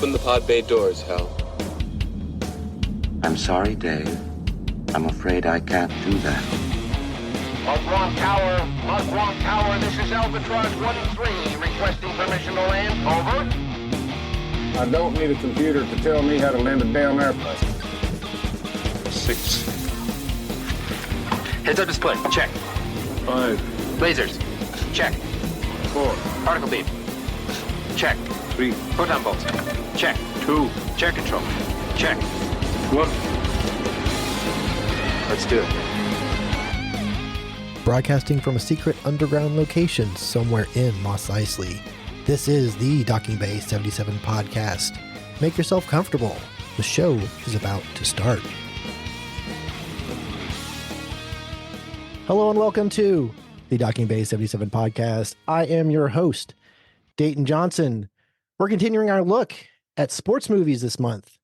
Open the pod bay doors, Hal. I'm sorry, Dave. I'm afraid I can't do that. Mark 1 Tower, this is Albatross 1-3, requesting permission to land, over. I don't need a computer to tell me how to land a damn airplane. 6. Heads-up display, check. 5, Lasers, check. 4, Particle beam, check. 3, Photon bolts, check. 2, Chair control, check. 1. Let's do it. Broadcasting from a secret underground location somewhere in Mos Eisley. This is the Docking Bay 77 podcast. Make yourself comfortable. The show is about to start. Hello and welcome to the Docking Bay 77 podcast. I am your host, Dayton Johnson. We're continuing our look at sports movies this month.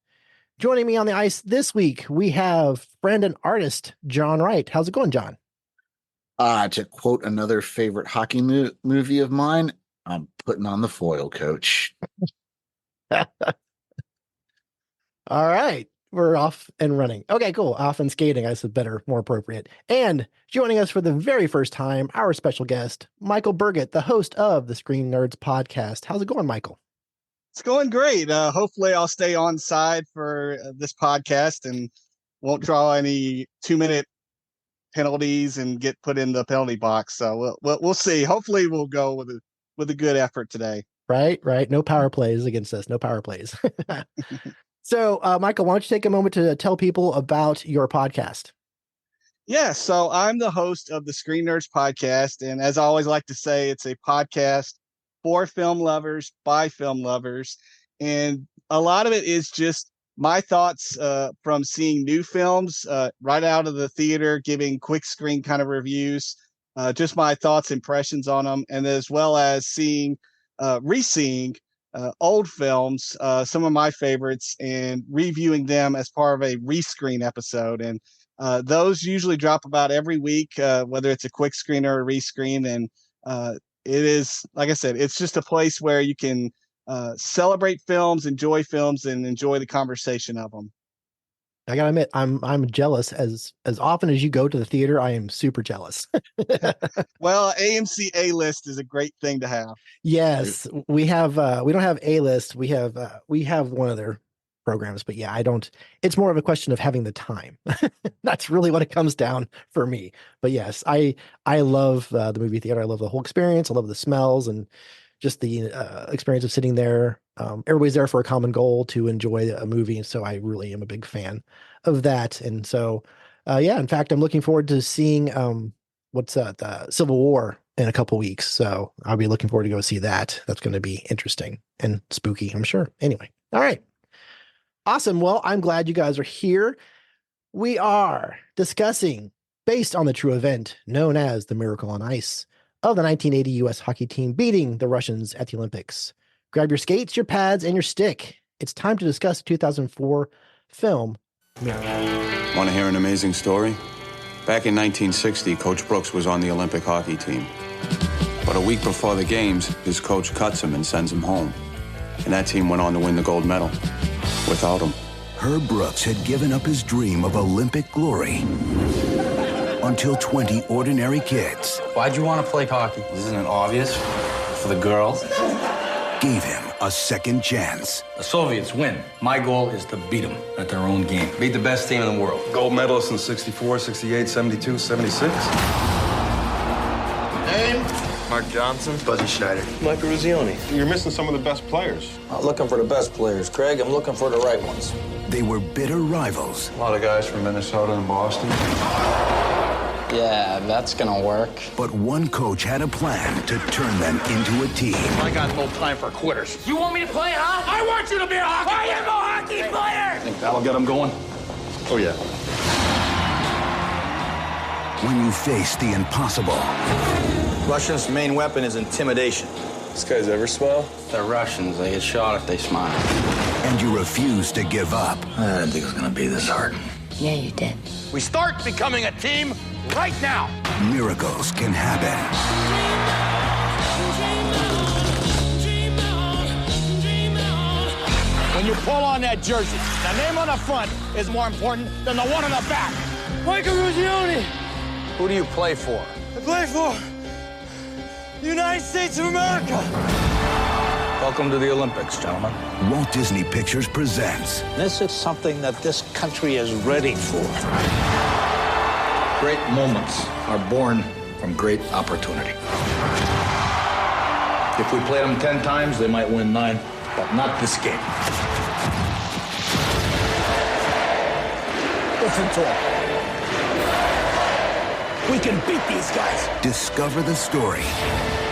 Joining me on the ice this week, we have friend and artist, John Wright. How's it going, John? To quote another favorite hockey movie of mine, I'm putting on the foil, coach. All right. We're off and running. Okay, cool. Off and skating, I said better, more appropriate. And joining us for the very first time, our special guest, Michael Burgett, the host of the Screen Nerds podcast. How's it going, Michael? It's going great. Hopefully I'll stay on side for this podcast and won't draw any 2-minute penalties and get put in the penalty box. So we'll see. Hopefully we'll go with a good effort today. Right. No power plays against us. No power plays. So, Michael, why don't you take a moment to tell people about your podcast? Yeah, so I'm the host of the Screen Nerds podcast. And as I always like to say, it's a podcast for film lovers, by film lovers. And a lot of it is just my thoughts from seeing new films right out of the theater, giving quick screen kind of reviews, just my thoughts, impressions on them, and as well as re-seeing old films, some of my favorites, and reviewing them as part of a rescreen episode. And those usually drop about every week, whether it's a quick screen or a rescreen. And it is, like I said, it's just a place where you can celebrate films, enjoy films, and enjoy the conversation of them. I gotta admit, I'm jealous. As often as you go to the theater, I am super jealous. Well, AMC A-list is a great thing to have. Yes, we have. We don't have A-list. We have one of their programs, but yeah, I don't. It's more of a question of having the time. That's really what it comes down for me. But yes, I love the movie theater. I love the whole experience. I love the smells and just the experience of sitting there. Everybody's there for a common goal to enjoy a movie. And so I really am a big fan of that. And so, in fact, I'm looking forward to seeing the Civil War in a couple weeks. So I'll be looking forward to go see that. That's going to be interesting and spooky, I'm sure. Anyway. All right. Awesome. Well, I'm glad you guys are here. We are discussing, based on the true event known as the Miracle on Ice, of the 1980 U.S. hockey team beating the Russians at the Olympics. Grab your skates, your pads, and your stick. It's time to discuss the 2004 film, Miracle. Want to hear an amazing story? Back in 1960, Coach Brooks was on the Olympic hockey team. But a week before the games, his coach cuts him and sends him home. And that team went on to win the gold medal without him. Herb Brooks had given up his dream of Olympic glory until 20 ordinary kids. Why'd you want to play hockey? Isn't it obvious? For the girls? Gave him a second chance. The Soviets win. My goal is to beat them at their own game. Beat the best team in the world. Gold medalists in 64, 68, 72, 76. Name? Mark Johnson. Buzzy Schneider. Michael Ruzioni. You're missing some of the best players. I'm looking for the best players, Craig. I'm looking for the right ones. They were bitter rivals. A lot of guys from Minnesota and Boston. Yeah, that's gonna work. But one coach had a plan to turn them into a team. I got no time for quitters. You want me to play, huh? I want you to be a hockey player. I am a hockey player. Think that'll get them going? Oh, yeah. When you face the impossible. Russians' main weapon is intimidation. This guy's ever smile? They're Russians. They get shot if they smile. And you refuse to give up. I didn't think it was gonna be this hard. Yeah, you did. We start becoming a team right now. Miracles can happen. when you pull on that jersey. The name on the front is more important than the one on the back. Michael Burgett. Who do you play for? I play for the United States of America. Welcome to the Olympics, gentlemen. Walt Disney Pictures presents. This is something that this country is ready for. Great moments are born from great opportunity. If we played them 10 times, they might win 9, but not this game. Listen to them. We can beat these guys. Discover the story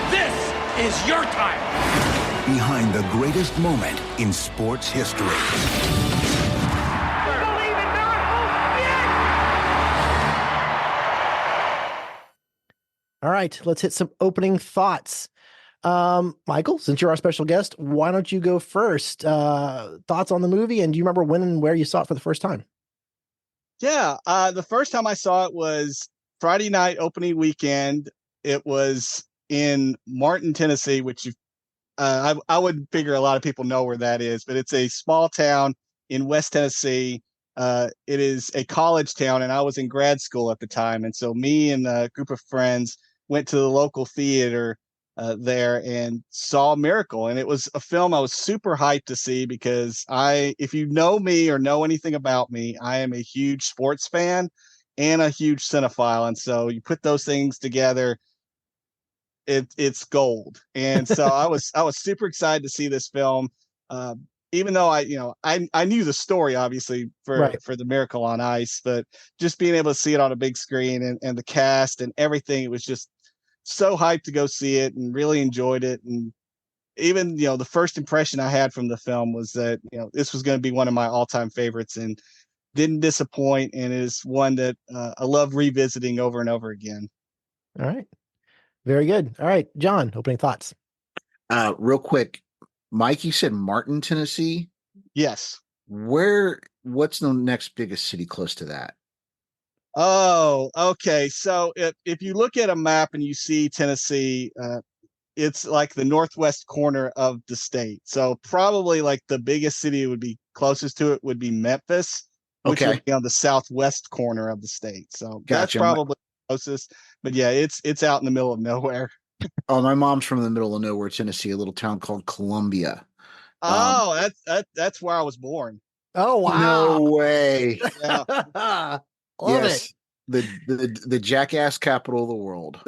This is your time. behind the greatest moment in sports history. All right, let's hit some opening thoughts. Michael, since you're our special guest, why don't you go first? Thoughts on the movie, and do you remember when and where you saw it for the first time? Yeah, the first time I saw it was Friday night opening weekend. It was in Martin, Tennessee, which I would figure a lot of people know where that is, but it's a small town in West Tennessee. It is a college town, and I was in grad school at the time. And so me and a group of friends went to the local theater there and saw Miracle. And it was a film I was super hyped to see because if you know me or know anything about me, I am a huge sports fan and a huge cinephile. And so you put those things together, it's gold. And so I was super excited to see this film. Even though I knew the story obviously for the Miracle on Ice, but just being able to see it on a big screen and the cast and everything, it was just so hyped to go see it and really enjoyed it. And even, the first impression I had from the film was that, this was going to be one of my all-time favorites and didn't disappoint. And is one that I love revisiting over and over again. All right. Very good. All right, John, opening thoughts. Real quick, Mike, you said Martin, Tennessee? Yes. What's the next biggest city close to that? Oh, okay. So if you look at a map and you see Tennessee, it's like the northwest corner of the state. So probably like the biggest city would be closest to it would be Memphis, which would be on the southwest corner of the state. So that's probably closest. But yeah, it's out in the middle of nowhere. Oh, my mom's from the middle of nowhere, Tennessee, a little town called Columbia. Oh, that's where I was born. Oh, wow. No way. Yeah. Love it. The jackass capital of the world.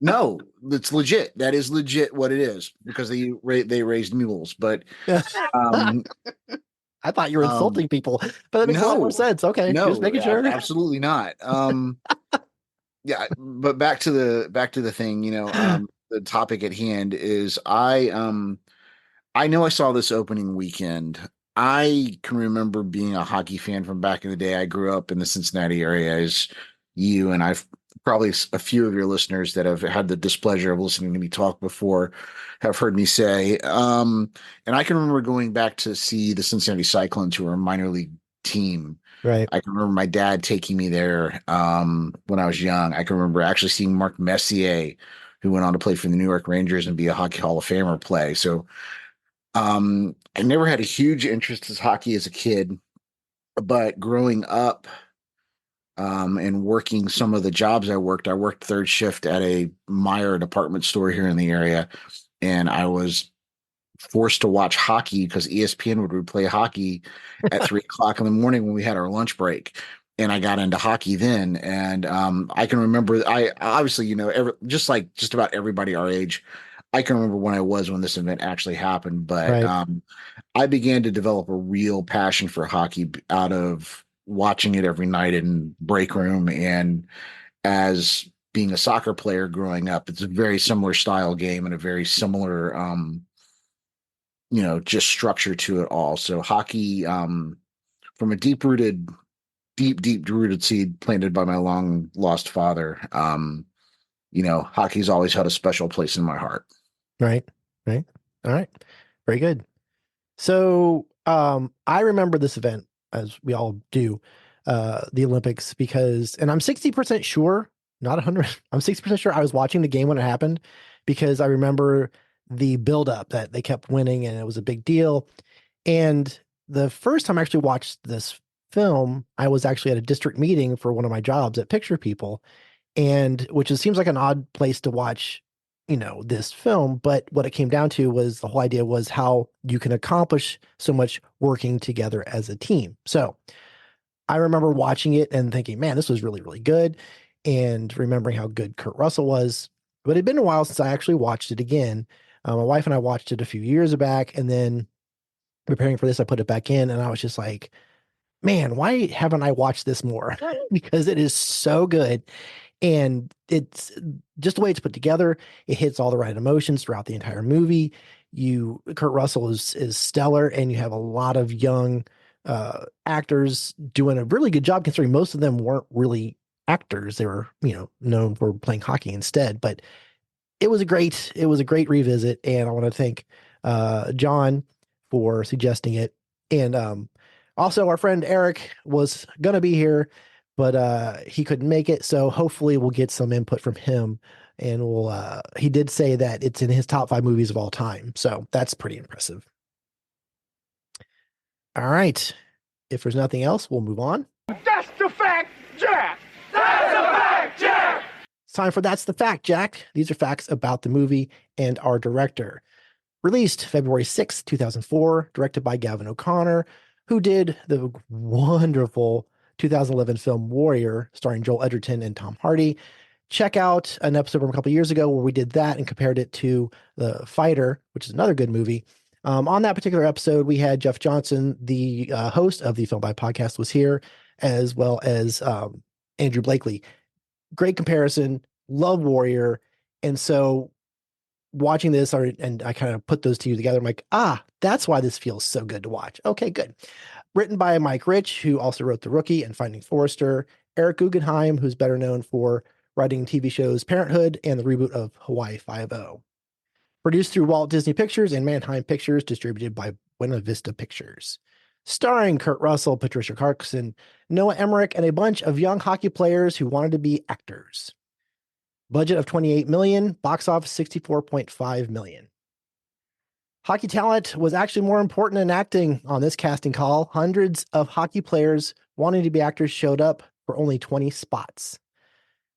No, it's legit. That is legit what it is because they raised mules. But I thought you were insulting people, but that makes a lot more sense. Okay, no, just making sure. Absolutely not. Yeah, but back to the thing. The topic at hand is I know I saw this opening weekend. I can remember being a hockey fan from back in the day. I grew up in the Cincinnati area, as you and I've probably a few of your listeners that have had the displeasure of listening to me talk before have heard me say. And I can remember going back to see the Cincinnati Cyclones, who were a minor league team. Right. I can remember my dad taking me there when I was young. I can remember actually seeing Mark Messier, who went on to play for the New York Rangers and be a Hockey Hall of Famer, play. So I never had a huge interest in hockey as a kid, but growing up and working some of the jobs I worked third shift at a Meijer department store here in the area, and I was forced to watch hockey because ESPN would replay hockey at 3:00 in the morning when we had our lunch break. And I got into hockey then. And I can remember, I obviously, just like just about everybody our age, I can remember when this event actually happened. But I began to develop a real passion for hockey out of watching it every night in break room. And as being a soccer player growing up, it's a very similar style game and a very similar, just structure to it all. So hockey, from a deep rooted seed planted by my long lost father, hockey's always had a special place in my heart. Right. All right. Very good. So I remember this event, as we all do, the Olympics, and I'm 60% sure, not 100, I'm 60% sure I was watching the game when it happened, because I remember the buildup that they kept winning and it was a big deal. And the first time I actually watched this film, I was actually at a district meeting for one of my jobs at Picture People, and which seems like an odd place to watch, this film. But what it came down to was the whole idea was how you can accomplish so much working together as a team. So I remember watching it and thinking, man, this was really, really good. And remembering how good Kurt Russell was. But it had been a while since I actually watched it again. My wife and I watched it a few years back, and then preparing for this, I put it back in, and I was just like, man, why haven't I watched this more? Because it is so good. And it's just the way it's put together. It hits all the right emotions throughout the entire movie. Kurt Russell is stellar, and you have a lot of young actors doing a really good job, considering most of them weren't really actors. They were, known for playing hockey instead. But it was a great revisit, and I want to thank John for suggesting it. And also our friend Eric was going to be here, but he couldn't make it. So hopefully we'll get some input from him. And he did say that it's in his top 5 movies of all time. So that's pretty impressive. All right. If there's nothing else, we'll move on. That's the fact, Jack! That's the fact, Jack! It's time for That's the Fact, Jack. These are facts about the movie and our director. Released February 6, 2004, directed by Gavin O'Connor, who did the wonderful 2011 film Warrior, starring Joel Edgerton and Tom Hardy. Check out an episode from a couple years ago where we did that and compared it to The Fighter, which is another good movie. On that particular episode, we had Jeff Johnson, the host of the Film by Podcast, was here, as well as Andrew Blakely. Great comparison. Love Warrior. And so watching this, and I kind of put those two together. I'm like, that's why this feels so good to watch. Okay, good. Written by Mike Rich, who also wrote The Rookie and Finding Forrester. Eric Guggenheim, who's better known for writing TV shows Parenthood and the reboot of Hawaii Five-0. Produced through Walt Disney Pictures and Mannheim Pictures, distributed by Buena Vista Pictures. Starring Kurt Russell, Patricia Clarkson, Noah Emmerich, and a bunch of young hockey players who wanted to be actors. Budget of $28 million, box office $64.5 million. Hockey talent was actually more important than acting on this casting call. Hundreds of hockey players wanting to be actors showed up for only 20 spots.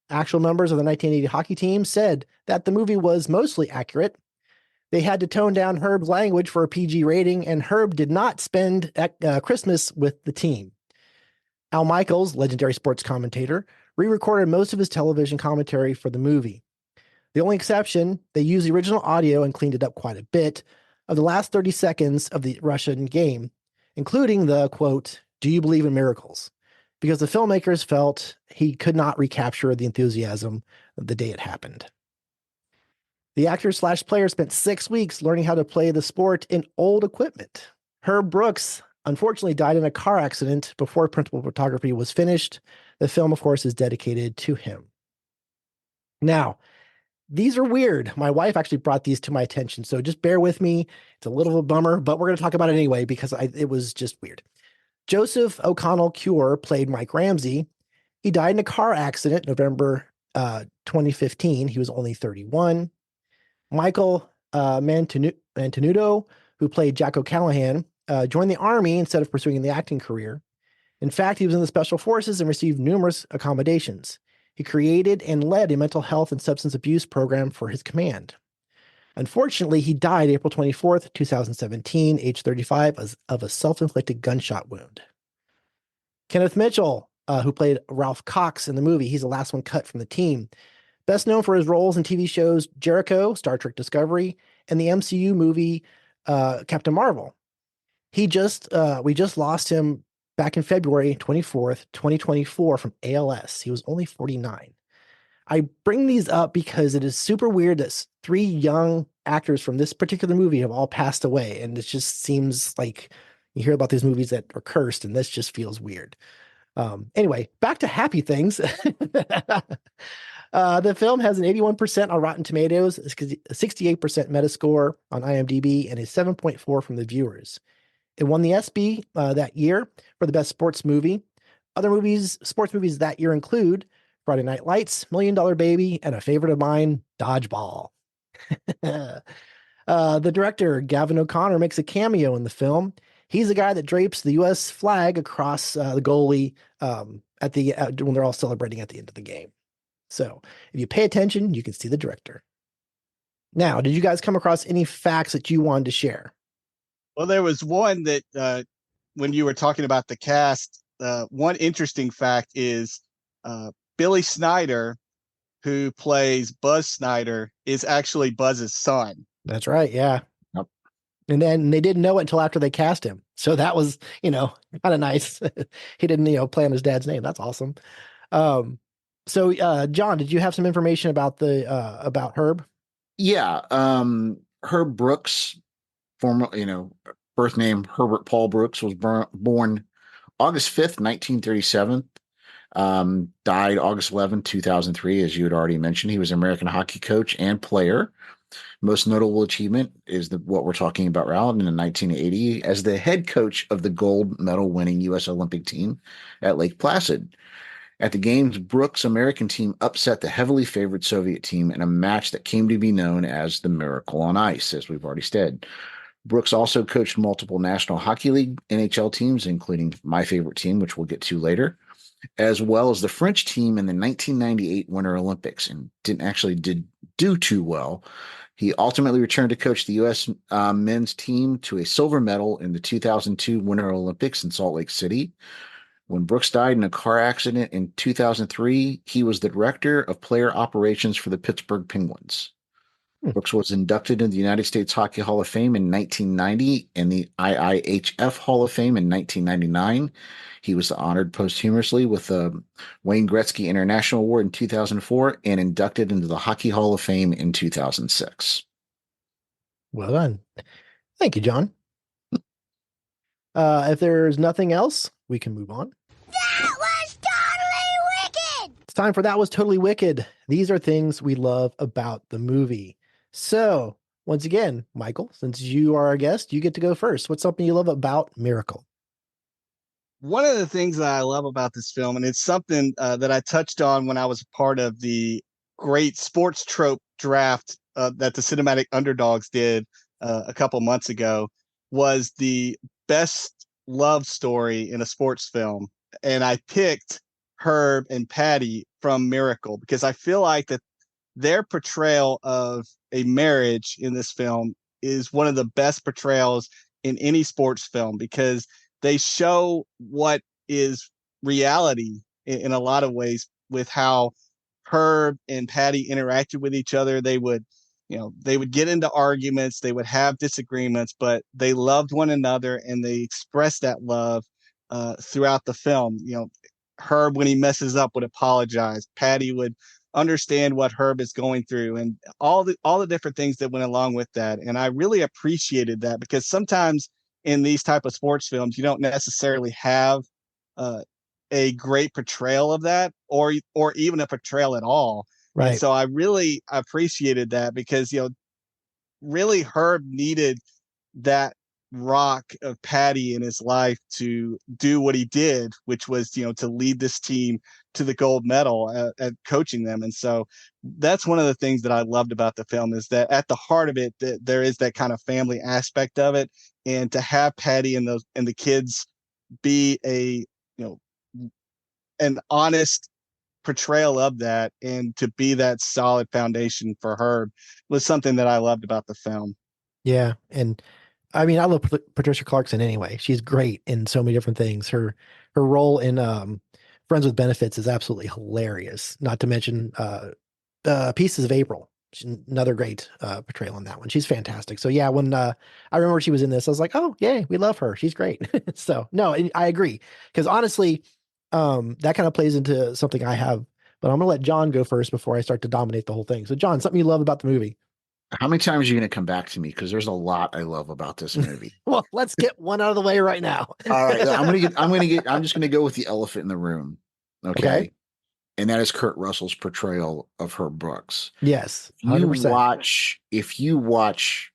Actual members of the 1980 hockey team said that the movie was mostly accurate. They had to tone down Herb's language for a PG rating, and Herb did not spend Christmas with the team. Al Michaels, legendary sports commentator, re-recorded most of his television commentary for the movie. The only exception, they used the original audio and cleaned it up quite a bit of the last 30 seconds of the Russian game, including the, quote, "Do you believe in miracles?" because the filmmakers felt he could not recapture the enthusiasm of the day it happened. The actor/player spent 6 weeks learning how to play the sport in old equipment. Herb Brooks unfortunately died in a car accident before principal photography was finished. The film, of course, is dedicated to him. Now, these are weird. My wife actually brought these to my attention, so just bear with me. It's a little of a bummer, but we're going to talk about it anyway because it was just weird. Joseph O'Connell Cure played Mike Ramsey. He died in a car accident November 2015. He was only 31. Michael Mantenuto, who played Jack O'Callahan, joined the Army instead of pursuing the acting career. In fact, he was in the Special Forces and received numerous accommodations. He created and led a mental health and substance abuse program for his command. Unfortunately, he died April 24th, 2017, age 35, of a self-inflicted gunshot wound. Kenneth Mitchell, who played Ralph Cox in the movie, he's the last one cut from the team. Best known for his roles in TV shows Jericho, Star Trek Discovery, and the MCU movie Captain Marvel. We just lost him back in February 24th, 2024 from ALS. He was only 49. I bring these up because it is super weird that 3 young actors from this particular movie have all passed away. And it just seems like you hear about these movies that are cursed, and this just feels weird. Anyway, back to happy things. The film has an 81% on Rotten Tomatoes, a 68% Metascore on IMDb, and a 7.4 from the viewers. It won the ESPY that year for the best sports movie. Other sports movies that year include Friday Night Lights, $1 Million Baby, and a favorite of mine, Dodgeball. The director, Gavin O'Connor, makes a cameo in the film. He's the guy that drapes the U.S. flag across the goalie when they're all celebrating at the end of the game. So if you pay attention, you can see the director. Now, did you guys come across any facts that you wanted to share? Well, there was one that when you were talking about the cast, one interesting fact is Billy Snyder, who plays Buzz Snyder, is actually Buzz's son. That's right. Yeah. Yep. And then they didn't know it until after they cast him. So that was, kind of nice. He didn't, play on his dad's name. That's awesome. So John, did you have some information about about Herb? Yeah. Herb Brooks, former, birth name Herbert Paul Brooks, was born August 5th, 1937. Died August 11, 2003, as you had already mentioned. He was an American hockey coach and player. Most notable achievement is what we're talking about, Raul, in 1980 as the head coach of the gold medal winning U.S. Olympic team at Lake Placid. At the games, Brooks' American team upset the heavily favored Soviet team in a match that came to be known as the Miracle on Ice, as we've already said. Brooks also coached multiple National Hockey League NHL teams, including my favorite team, which we'll get to later, as well as the French team in the 1998 Winter Olympics, and did do too well. He ultimately returned to coach the U.S. Men's team to a silver medal in the 2002 Winter Olympics in Salt Lake City. When Brooks died in a car accident in 2003, he was the director of player operations for the Pittsburgh Penguins. Brooks was inducted into the United States Hockey Hall of Fame in 1990 and the IIHF Hall of Fame in 1999. He was honored posthumously with the Wayne Gretzky International Award in 2004 and inducted into the Hockey Hall of Fame in 2006. Well done. Thank you, John. If there's nothing else, we can move on. That was totally wicked! It's time for That Was Totally Wicked. These are things we love about the movie. So, once again, Michael, since you are our guest, you get to go first. What's something you love about Miracle? One of the things that I love about this film, and it's something that I touched on when I was a part of the great sports trope draft that the Cinematic Underdogs did a couple months ago, was the best love story in a sports film. And I picked Herb and Patty from Miracle because I feel like that their portrayal of a marriage in this film is one of the best portrayals in any sports film, because they show what is reality in a lot of ways with how Herb and Patty interacted with each other. They would get into arguments, they would have disagreements, but they loved one another and they expressed that love throughout the film. Herb, when he messes up, would apologize. Patty would understand what Herb is going through, and all the different things that went along with that. And I really appreciated that, because sometimes in these type of sports films, you don't necessarily have a great portrayal of that, or even a portrayal at all. Right. And so I really appreciated that, because, really Herb needed that rock of Patty in his life to do what he did, which was, to lead this team to the gold medal at coaching them. And so that's one of the things that I loved about the film, is that at the heart of it, that there is that kind of family aspect of it. And to have Patty and the kids be an honest portrayal of that, and to be that solid foundation for Herb, was something that I loved about the film. Yeah. And I mean, I love Patricia Clarkson anyway. She's great in so many different things. Her role in Friends with Benefits is absolutely hilarious. Not to mention Pieces of April. She's another great portrayal in that one. She's fantastic. So yeah, when I remember she was in this, I was like, oh yay, we love her. She's great. So no, I agree. Because honestly, that kind of plays into something I have, but I'm gonna let John go first before I start to dominate the whole thing. So John, something you love about the movie? How many times are you going to come back to me? Because there's a lot I love about this movie. Well, let's get one out of the way right now. All right, I'm just going to go with the elephant in the room. Okay. And that is Kurt Russell's portrayal of Herb Brooks. Yes. 100%. If you watch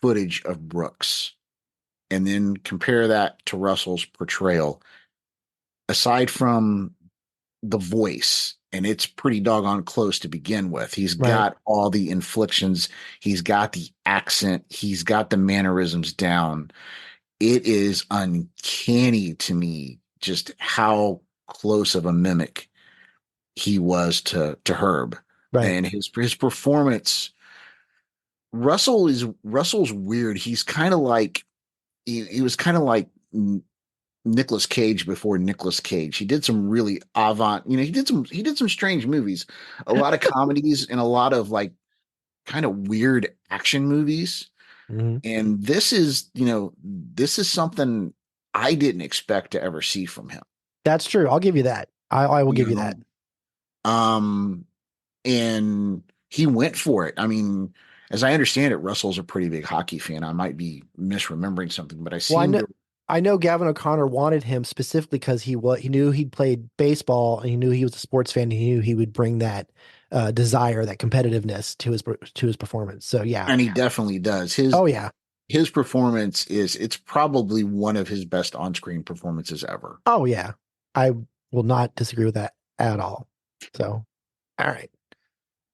footage of Brooks and then compare that to Russell's portrayal, aside from the voice, and it's pretty doggone close to begin with. He's got all the inflections. He's got the accent. He's got the mannerisms down. it is uncanny to me just how close of a mimic he was to Herb. Right. And his performance. Russell's weird. He's kind of like he was kind of like Nicolas Cage before Nicolas Cage. He did some really he did some strange movies, a lot of comedies and a lot of like kind of weird action movies. Mm-hmm. And this is something I didn't expect to ever see from him. That's true. I'll give you that. I will give you that. And he went for it. I mean, as I understand it, Russell's a pretty big hockey fan. I might be misremembering something, but I know Gavin O'Connor wanted him specifically because he knew he'd played baseball and he knew he was a sports fan. And he knew he would bring that desire, that competitiveness to his performance. So yeah, and he definitely does. His performance it's probably one of his best on-screen performances ever. Oh yeah, I will not disagree with that at all. So, all right,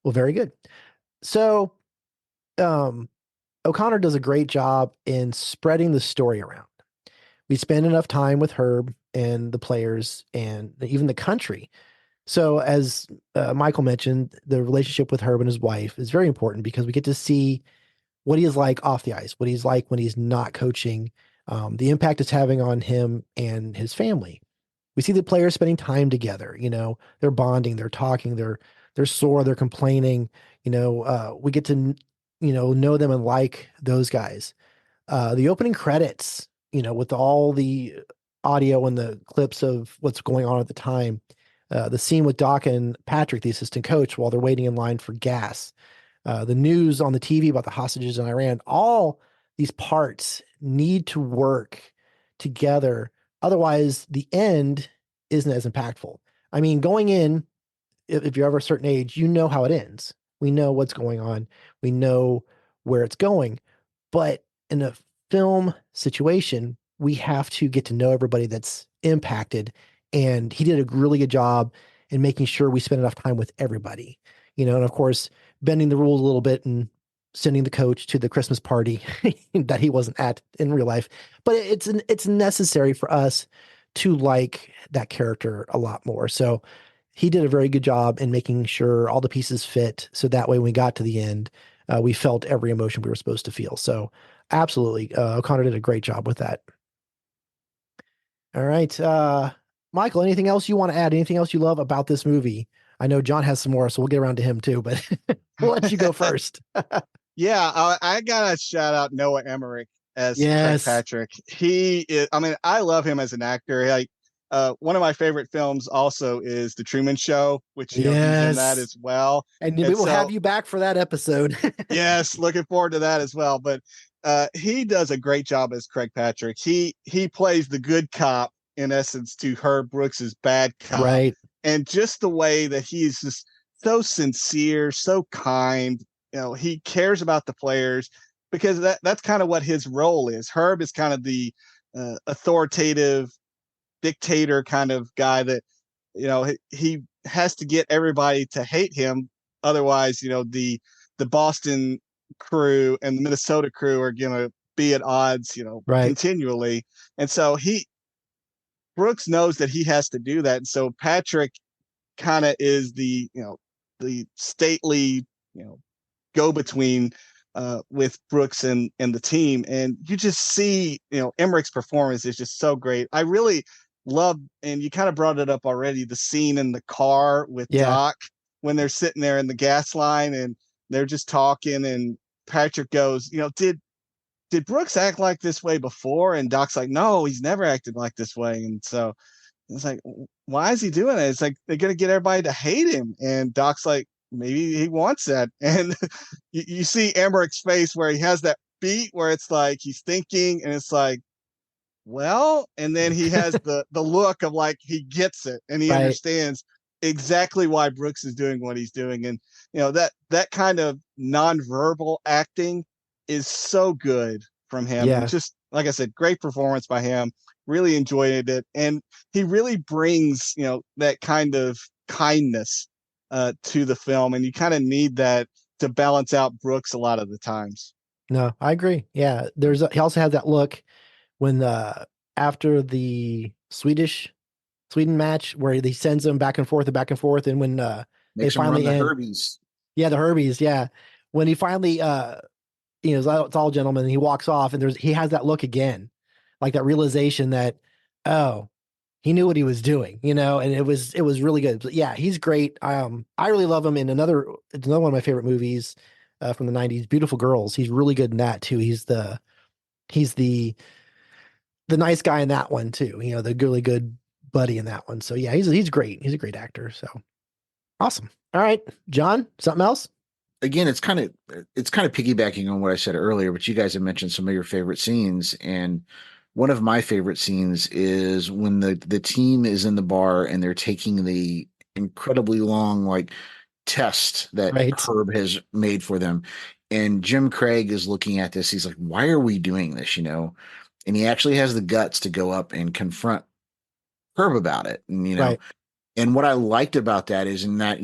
well, very good. So, O'Connor does a great job in spreading the story around. We spend enough time with Herb and the players and even the country. So as Michael mentioned, the relationship with Herb and his wife is very important because we get to see what he is like off the ice, what he's like when he's not coaching, the impact it's having on him and his family. We see the players spending time together. They're bonding, they're talking, they're sore, they're complaining. We get to know them and like those guys. The opening credits, with all the audio and the clips of what's going on at the time, the scene with Doc and Patrick, the assistant coach, while they're waiting in line for gas, the news on the TV about the hostages in Iran, all these parts need to work together. Otherwise, the end isn't as impactful. I mean, going in, if you're ever a certain age, you know how it ends. We know what's going on. We know where it's going. But in a film situation, we have to get to know everybody that's impacted. And he did a really good job in making sure we spend enough time with everybody. And of course, bending the rules a little bit and sending the coach to the Christmas party that he wasn't at in real life. But it's necessary for us to like that character a lot more. So he did a very good job in making sure all the pieces fit. So that way, when we got to the end, we felt every emotion we were supposed to feel. So absolutely, O'Connor did a great job with that. All right. Michael, anything else you want to add? Anything else you love about this movie? I know John has some more, so we'll get around to him too, but we'll let you go first. Yeah, I gotta shout out Noah Emmerich as Craig Patrick. He is, I love him as an actor. Like, one of my favorite films also is The Truman Show, which he's in that as well. And we will have you back for that episode. Yes, looking forward to that as well. But he does a great job as Craig Patrick. He plays the good cop, in essence, to Herb Brooks's bad cop. Right. And just the way that he's just so sincere, so kind, he cares about the players, because that's kind of what his role is. Herb is kind of the authoritative dictator kind of guy that, he has to get everybody to hate him. Otherwise, the Boston crew and the Minnesota crew are going to be at odds, continually. And so Brooks knows that he has to do that. And so Patrick kind of is the stately, go-between with Brooks and the team. And you just see, Emmerich's performance is just so great. I really love, and you kind of brought it up already, the scene in the car with Doc when they're sitting there in the gas line and they're just talking, and Patrick goes, did Brooks act like this way before? And Doc's like, no, he's never acted like this way. And so it's like, why is he doing it? It's like, they're going to get everybody to hate him. And Doc's like, maybe he wants that. And you see Emmerich's face where he has that beat where it's like he's thinking, and it's like, well, and then he has the look of like he gets it and he understands exactly why Brooks is doing what he's doing. And that kind of nonverbal acting is so good from him. Yeah. Just like I said, great performance by him. Really enjoyed it, and he really brings that kind of kindness to the film, and you kind of need that to balance out Brooks a lot of the times. No, I agree. Yeah, he also has that look when after the Sweden match where he sends them back and forth, and when they Makes him run finally the end, Herbies. yeah, the Herbies, yeah, when he finally it's all gentlemen, and he walks off, and he has that look again, like that realization that, oh, he knew what he was doing, and it was really good. But yeah, he's great. I really love him in it's another one of my favorite movies from the 90s, Beautiful Girls. He's really good in that too. He's the nice guy in that one too, the really good buddy in that one. So yeah, he's great. He's a great actor. So awesome. All right, John, something else? Again, it's kind of piggybacking on what I said earlier, but you guys have mentioned some of your favorite scenes, and one of my favorite scenes is when the team is in the bar and they're taking the incredibly long test that Right. Herb has made for them, and Jim Craig is looking at this. He's like, "Why are we doing this?" And he actually has the guts to go up and confront Herb about it, and Right. and what I liked about that is in that,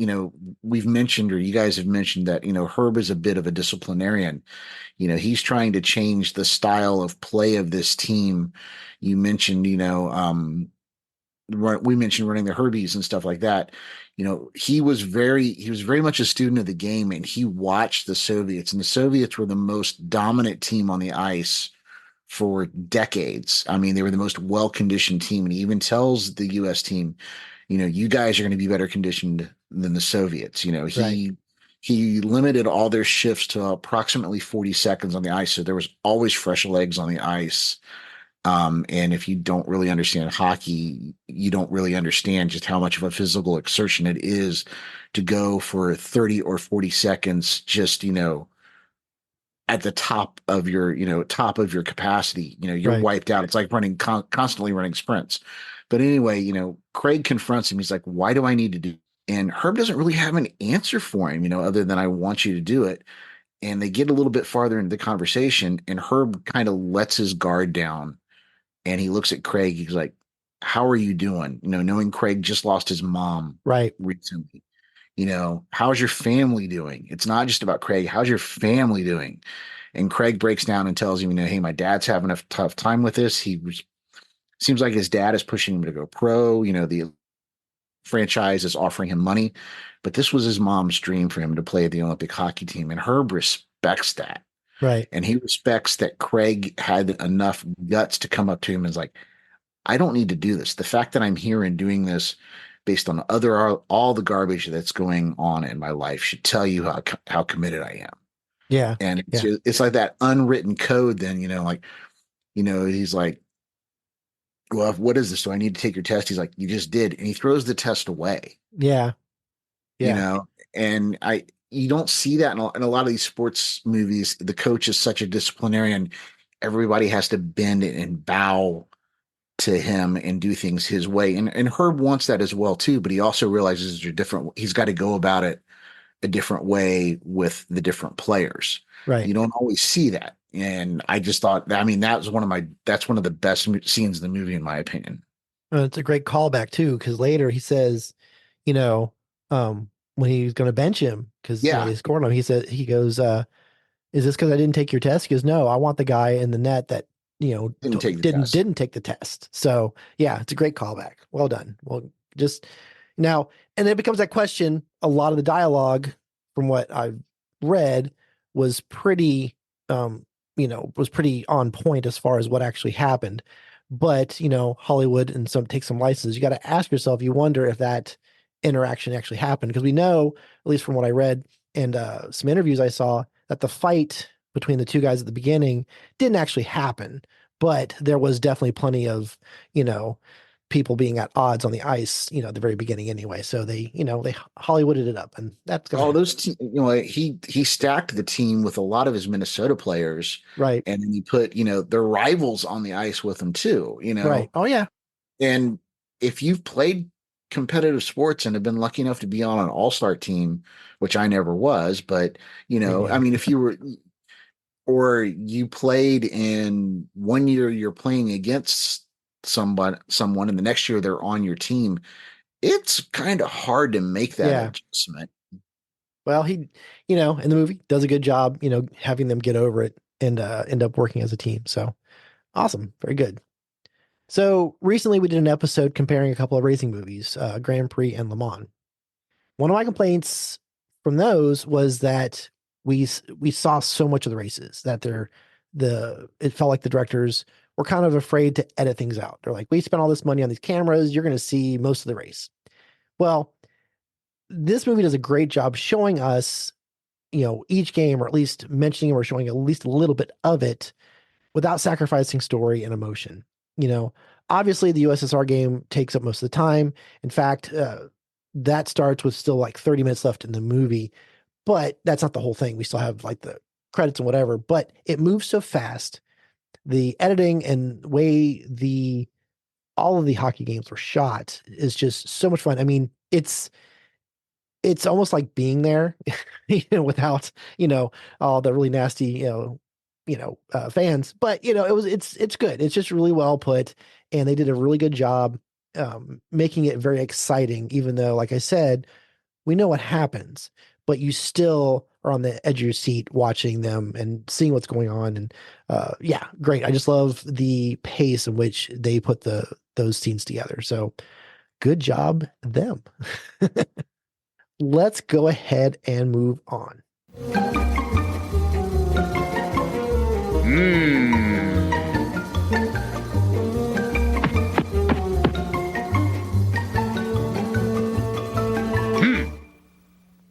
we've mentioned, or you guys have mentioned that, Herb is a bit of a disciplinarian. He's trying to change the style of play of this team. You mentioned, we mentioned running the Herbies and stuff like that. He was very much a student of the game, and he watched the Soviets, and the Soviets were the most dominant team on the ice for decades. I mean, they were the most well-conditioned team, and he even tells the U.S. team, you guys are going to be better conditioned than the Soviets. Right. He limited all their shifts to approximately 40 seconds on the ice. So there was always fresh legs on the ice. And if you don't really understand hockey, you don't really understand just how much of a physical exertion it is to go for 30 or 40 seconds, just, at the top of your capacity. You're Right. wiped out. It's like running constantly running sprints. But anyway, Craig confronts him. He's like, "Why do I need to do?" And Herb doesn't really have an answer for him, other than "I want you to do it." And they get a little bit farther into the conversation, and Herb kind of lets his guard down, and he looks at Craig. He's like, "How are you doing?" Knowing Craig just lost his mom Right. recently. How's your family doing? It's not just about Craig. How's your family doing? And Craig breaks down and tells him, "Hey, my dad's having a tough time with this. Seems like his dad is pushing him to go pro. The franchise is offering him money, but this was his mom's dream for him to play the Olympic hockey team." And Herb respects that. Right. And he respects that Craig had enough guts to come up to him and is like, "I don't need to do this. The fact that I'm here and doing this based on all the garbage that's going on in my life should tell you how committed I am." Yeah. And Yeah. it's like that unwritten code. Then, he's like, "Well, what is this? Do I need to take your test?" He's like, "You just did." And he throws the test away, Yeah. and you don't see that in a lot of these sports movies. The coach is such a disciplinarian. Everybody has to bend and bow to him and do things his way. And Herb wants that as well too, but he also realizes he's got to go about it a different way with the different players. Right. You don't always see that. And I just thought, that's one of the best scenes in the movie, in my opinion. It's a great callback too, because later he says, when he's going to bench him, because they scored him, he goes, "Is this because I didn't take your test?" He goes, "No, I want the guy in the net that didn't take the test." So yeah, it's a great callback. Well done. Well, just now, and it becomes that question. A lot of the dialogue, from what I've read, was pretty on point as far as what actually happened. But Hollywood and take some licenses. You got to ask yourself. You wonder if that interaction actually happened, because we know, at least from what I read and some interviews I saw, that the fight between the two guys at the beginning didn't actually happen, but there was definitely plenty of people being at odds on the ice, at the very beginning anyway. So they Hollywooded it up, and that's all those he stacked the team with a lot of his Minnesota players, right? And then he put their rivals on the ice with them too, right? Oh yeah. And if you've played competitive sports and have been lucky enough to be on an all-star team, which I never was, but I mean, if you were, or you played in one year, you're playing against someone, and the next year they're on your team, it's kind of hard to make that adjustment. Well, he, in the movie does a good job, having them get over it and end up working as a team. So Awesome. Very good. So recently we did an episode comparing a couple of racing movies, Grand Prix and Le Mans. One of my complaints from those was that we saw so much of the races that it felt like the directors were kind of afraid to edit things out. They're like, we spent all this money on these cameras, you're going to see most of the race. Well, this movie does a great job showing us, each game, or at least mentioning or showing at least a little bit of it without sacrificing story and emotion. Obviously the USSR game takes up most of the time. In fact, that starts with still like 30 minutes left in the movie, but that's not the whole thing. We still have like the credits and whatever, but it moves so fast. The editing and way all of the hockey games were shot is just so much fun. I mean, it's almost like being there, without, all the really nasty, fans, but it's good. It's just really well put, and they did a really good job making it very exciting, even though, like I said, we know what happens, but you still are on the edge of your seat watching them and seeing what's going on. And yeah, great. I just love the pace in which they put those scenes together. So good job, them. Let's go ahead and move on.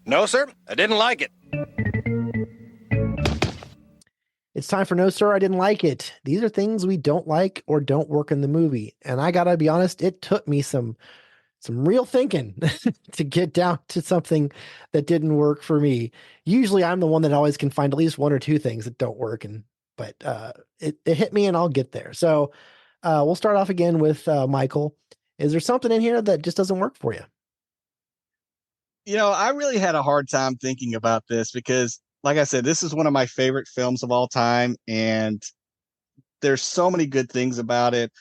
No, sir, I didn't like it. It's time for No, Sir, I Didn't Like It. These are things we don't like or don't work in the movie. And I gotta be honest, it took me some real thinking to get down to something that didn't work for me. Usually I'm the one that always can find at least one or two things that don't work, but it hit me, and I'll get there. So we'll start off again with Michael. Is there something in here that just doesn't work for you? I really had a hard time thinking about this because, like I said, this is one of my favorite films of all time, and there's so many good things about it.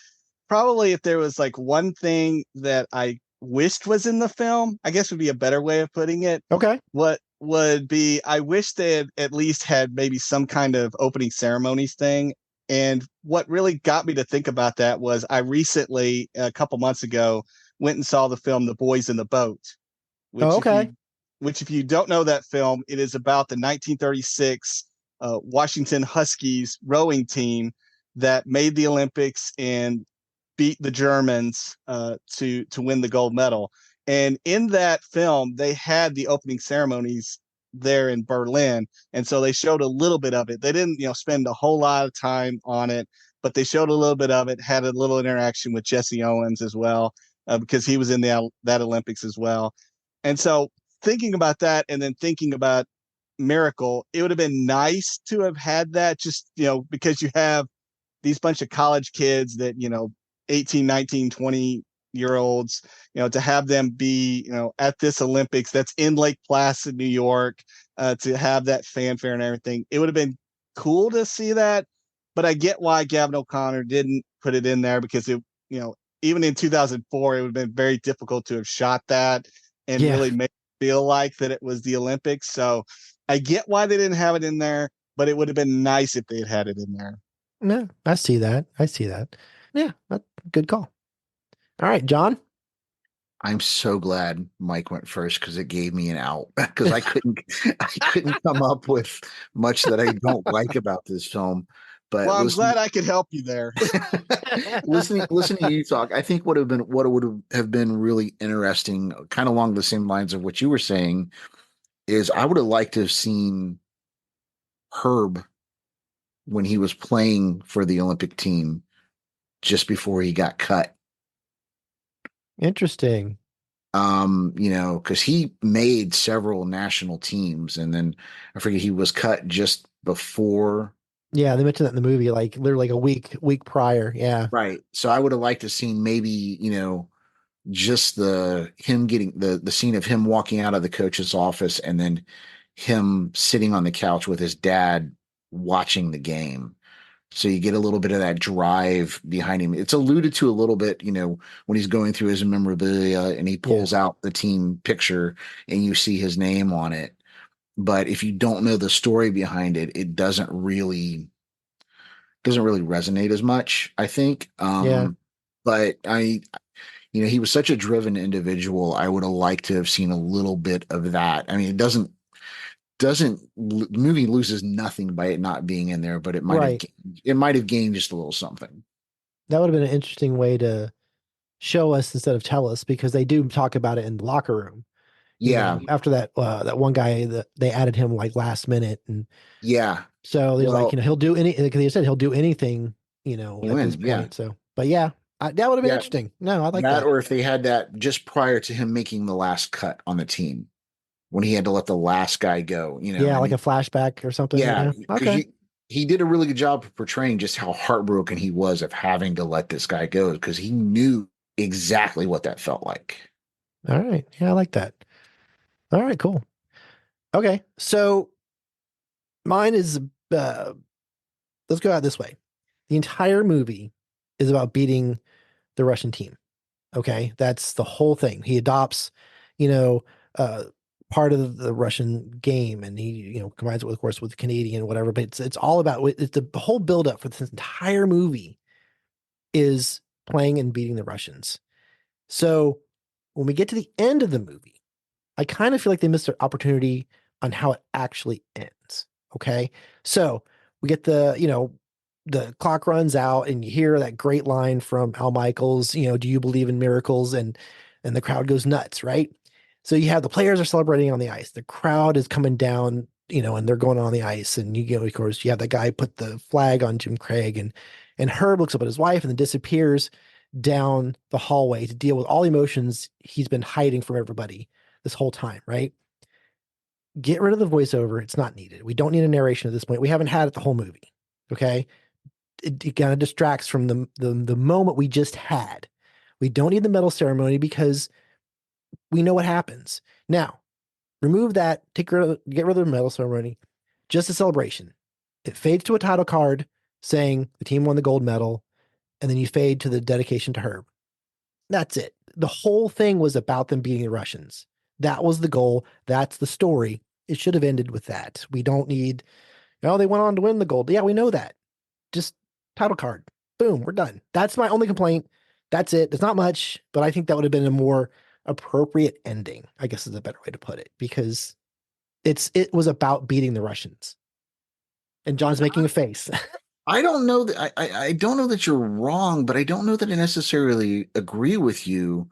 Probably if there was like one thing that I wished was in the film, I guess would be a better way of putting it. Okay. What would be, I wish they had at least had maybe some kind of opening ceremonies thing. And what really got me to think about that was I recently, a couple months ago, went and saw the film The Boys in the Boat. Which, if you don't know that film, it is about the 1936 Washington Huskies rowing team that made the Olympics and beat the Germans to win the gold medal. And in that film, they had the opening ceremonies there in Berlin, and so they showed a little bit of it. They didn't, spend a whole lot of time on it, but they showed a little bit of it. Had a little interaction with Jesse Owens as well, because he was in that Olympics as well. And so thinking about that, and then thinking about Miracle, it would have been nice to have had that, just, because you have these bunch of college kids that, 18, 19, 20-year-olds, to have them be, at this Olympics that's in Lake Placid, New York, to have that fanfare and everything. It would have been cool to see that, but I get why Gavin O'Connor didn't put it in there, because it, even in 2004, it would have been very difficult to have shot that and really make it feel like that it was the Olympics. So I get why they didn't have it in there, but it would have been nice if they had it in there. Yeah, I see that. Yeah, that's a good call. All right, John. I'm so glad Mike went first, because it gave me an out, because I couldn't come up with much that I don't like about this film. But I'm glad I could help you there. listening to you talk, I think what would have been really interesting, kind of along the same lines of what you were saying, is I would have liked to have seen Herb when he was playing for the Olympic team just before he got cut. Interesting. Because he made several national teams, and then I forget, he was cut just before. Yeah, they mentioned that in the movie, like literally like a week prior. Yeah. Right. So I would have liked to seen maybe, just him getting the scene of him walking out of the coach's office, and then him sitting on the couch with his dad watching the game. So you get a little bit of that drive behind him. It's alluded to a little bit, when he's going through his memorabilia and he pulls out the team picture and you see his name on it. But if you don't know the story behind it, it doesn't really doesn't really resonate as much, I think. Yeah. But he was such a driven individual. I would have liked to have seen a little bit of that. I mean, the movie loses nothing by it not being in there, but it might have gained just a little something. That would have been an interesting way to show us instead of tell us, because they do talk about it in the locker room. Yeah. After that one guy that they added him like last minute, and so there's he'll do because he said he'll do anything at this point. Yeah. So, but that would have been interesting. No, I like that. Or if they had that just prior to him making the last cut on the team, when he had to let the last guy go, like a flashback or something. Yeah. Okay. He did a really good job of portraying just how heartbroken he was of having to let this guy go, because he knew exactly what that felt like. All right. Yeah, I like that. All right, cool. Okay. So mine is, let's go out this way. The entire movie is about beating the Russian team. Okay. That's the whole thing. He adopts, part of the Russian game, and he, combines it with, of course, with the Canadian, whatever, but it's all about, it's the whole buildup for this entire movie is playing and beating the Russians. So when we get to the end of the movie, I kind of feel like they missed their opportunity on how it actually ends. Okay. So we get the clock runs out, and you hear that great line from Al Michaels, do you believe in miracles? And the crowd goes nuts, right? So you have the players are celebrating on the ice. The crowd is coming down, and they're going on the ice. And of course, you have that guy put the flag on Jim Craig, and Herb looks up at his wife and then disappears down the hallway to deal with all the emotions he's been hiding from everybody this whole time, right? Get rid of the voiceover. It's not needed. We don't need a narration at this point. We haven't had it the whole movie. Okay. It kind of distracts from the moment we just had. We don't need the medal ceremony because we know what happens. Now, remove that, get rid of the medal ceremony, just a celebration. It fades to a title card saying the team won the gold medal, and then you fade to the dedication to Herb. That's it. The whole thing was about them beating the Russians. That was the goal. That's the story. It should have ended with that. We don't need, they went on to win the gold. Yeah, we know that. Just title card. Boom, we're done. That's my only complaint. That's it. There's not much, but I think that would have been a more appropriate ending, I guess is a better way to put it, because it was about beating the Russians. And John's making a face. I don't know that I don't know that you're wrong, but I don't know that I necessarily agree with you,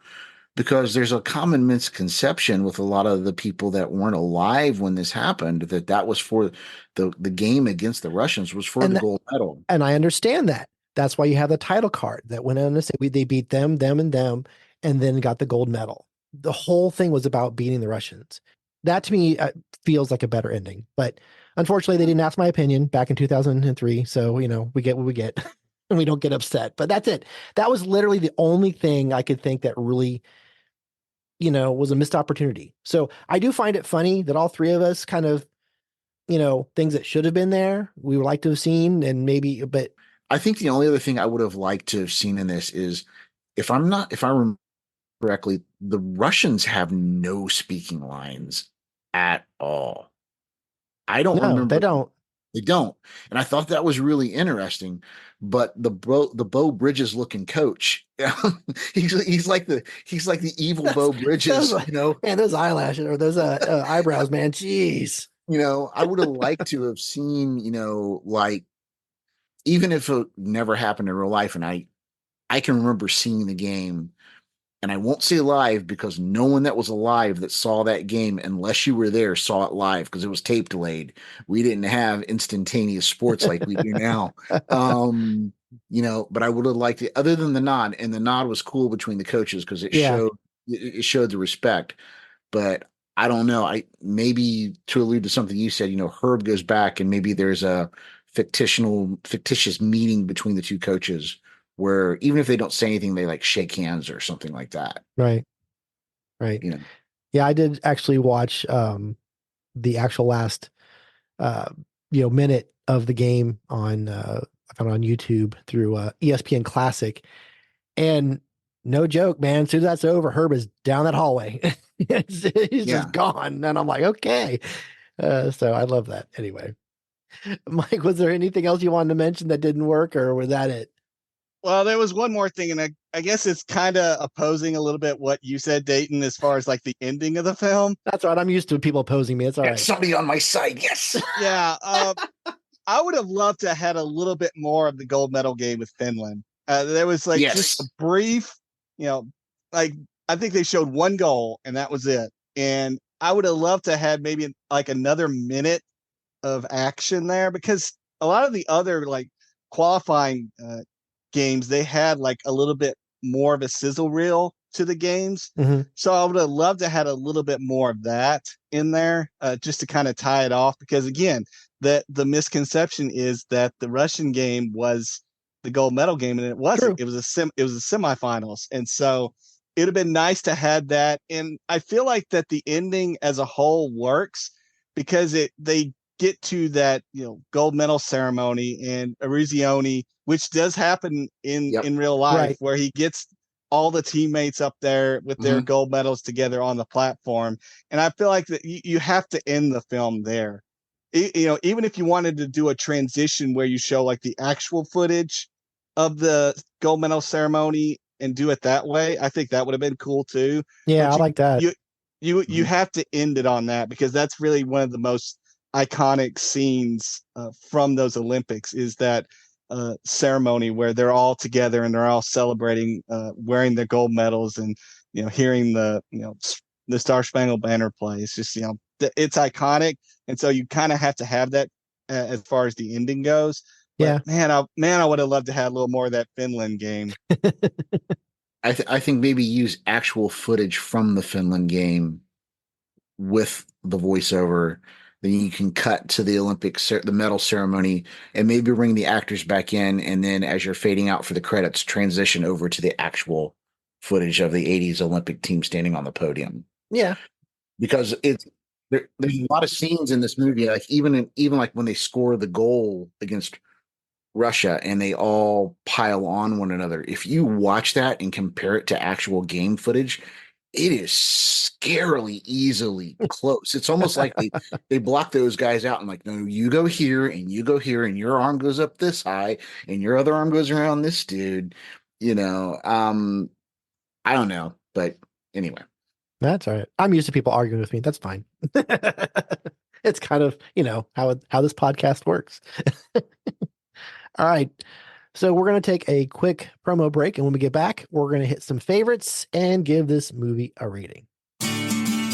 because there's a common misconception with a lot of the people that weren't alive when this happened, that was for the game against the Russians was for the gold medal. And I understand that. That's why you have the title card that went on to say they beat them, and then got the gold medal. The whole thing was about beating the Russians. That to me feels like a better ending. But unfortunately, they didn't ask my opinion back in 2003. So, we get what we get and we don't get upset. But that's it. That was literally the only thing I could think that really, was a missed opportunity. So I do find it funny that all three of us kind of, things that should have been there, we would like to have seen, and maybe, but I think the only other thing I would have liked to have seen in this is, if I remember correctly, the Russians have no speaking lines at all. I don't remember. They don't. They don't. And I thought that was really interesting. But the Bo Bridges looking coach, he's like the evil Bo Bridges, Man, those eyelashes or those eyebrows, man. Jeez. I would have liked to have seen, like, even if it never happened in real life, and I can remember seeing the game, and I won't say live because no one that was alive that saw that game, unless you were there, saw it live because it was tape delayed. We didn't have instantaneous sports like we do now. But I would have liked it, other than the nod, and the nod was cool between the coaches because it showed the respect. But I don't know. Maybe to allude to something you said, Herb goes back, and maybe there's a fictitious meeting between the two coaches, where even if they don't say anything, they like shake hands or something like that. Right. Yeah, I did actually watch the actual last minute of the game on I found on YouTube through ESPN Classic, and no joke, man, as soon as that's over, Herb is down that hallway. He's just gone, and I'm like, okay. So I love that anyway. Mike, was there anything else you wanted to mention that didn't work, or was that it? Well, there was one more thing, and I guess it's kind of opposing a little bit what you said, Dayton, as far as like the ending of the film. That's all right. I'm used to people opposing me. It's all right. Somebody on my side. Yes. Yeah. I would have loved to have had a little bit more of the gold medal game with Finland. There was like just a brief, like I think they showed one goal and that was it. And I would have loved to have maybe like another minute of action there, because a lot of the other like qualifying games, they had like a little bit more of a sizzle reel to the games. Mm-hmm. So I would have loved to have had a little bit more of that in there, just to kind of tie it off, because again, the misconception is that the Russian game was the gold medal game, and it wasn't. True. It was a semifinals. And so it'd have been nice to have that. And I feel like that the ending as a whole works because they get to that, gold medal ceremony, and Eruzione, which does happen in real life, right, where he gets all the teammates up there with their gold medals together on the platform. And I feel like that you have to end the film there. Even if you wanted to do a transition where you show like the actual footage of the gold medal ceremony and do it that way, I think that would have been cool too. Yeah, I like that. You have to end it on that, because that's really one of the most iconic scenes from those Olympics, is that ceremony where they're all together and they're all celebrating, wearing their gold medals, and hearing the Star Spangled Banner play. It's just it's iconic, and so you kind of have to have that as far as the ending goes. But yeah, I would have loved to have a little more of that Finland game. I think maybe use actual footage from the Finland game with the voiceover. Then you can cut to the the medal ceremony, and maybe bring the actors back in. And then as you're fading out for the credits, transition over to the actual footage of the 80s Olympic team standing on the podium. Yeah. Because there's a lot of scenes in this movie, like even like when they score the goal against Russia and they all pile on one another. If you watch that and compare it to actual game footage, it is scarily easily close. It's almost like they block those guys out and like, no, you go here and you go here, and your arm goes up this high and your other arm goes around this dude. I don't know, but anyway. That's all right. I'm used to people arguing with me. That's fine. It's kind of, how this podcast works. All right. So we're going to take a quick promo break, and when we get back, we're going to hit some favorites and give this movie a rating.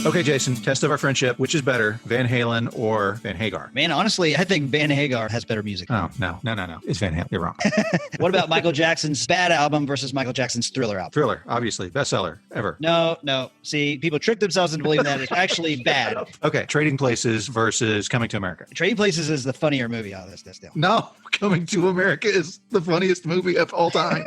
Okay, Jason, test of our friendship. Which is better, Van Halen or Van Hagar? Man, honestly, I think Van Hagar has better music. Oh, no. It's Van Halen. You're wrong. What about Michael Jackson's Bad album versus Michael Jackson's Thriller album? Thriller, obviously. Bestseller, ever. No. See, people trick themselves into believing that it's actually bad. Okay, Trading Places versus Coming to America. Trading Places is the funnier movie out of this deal. No, Coming to America is the funniest movie of all time.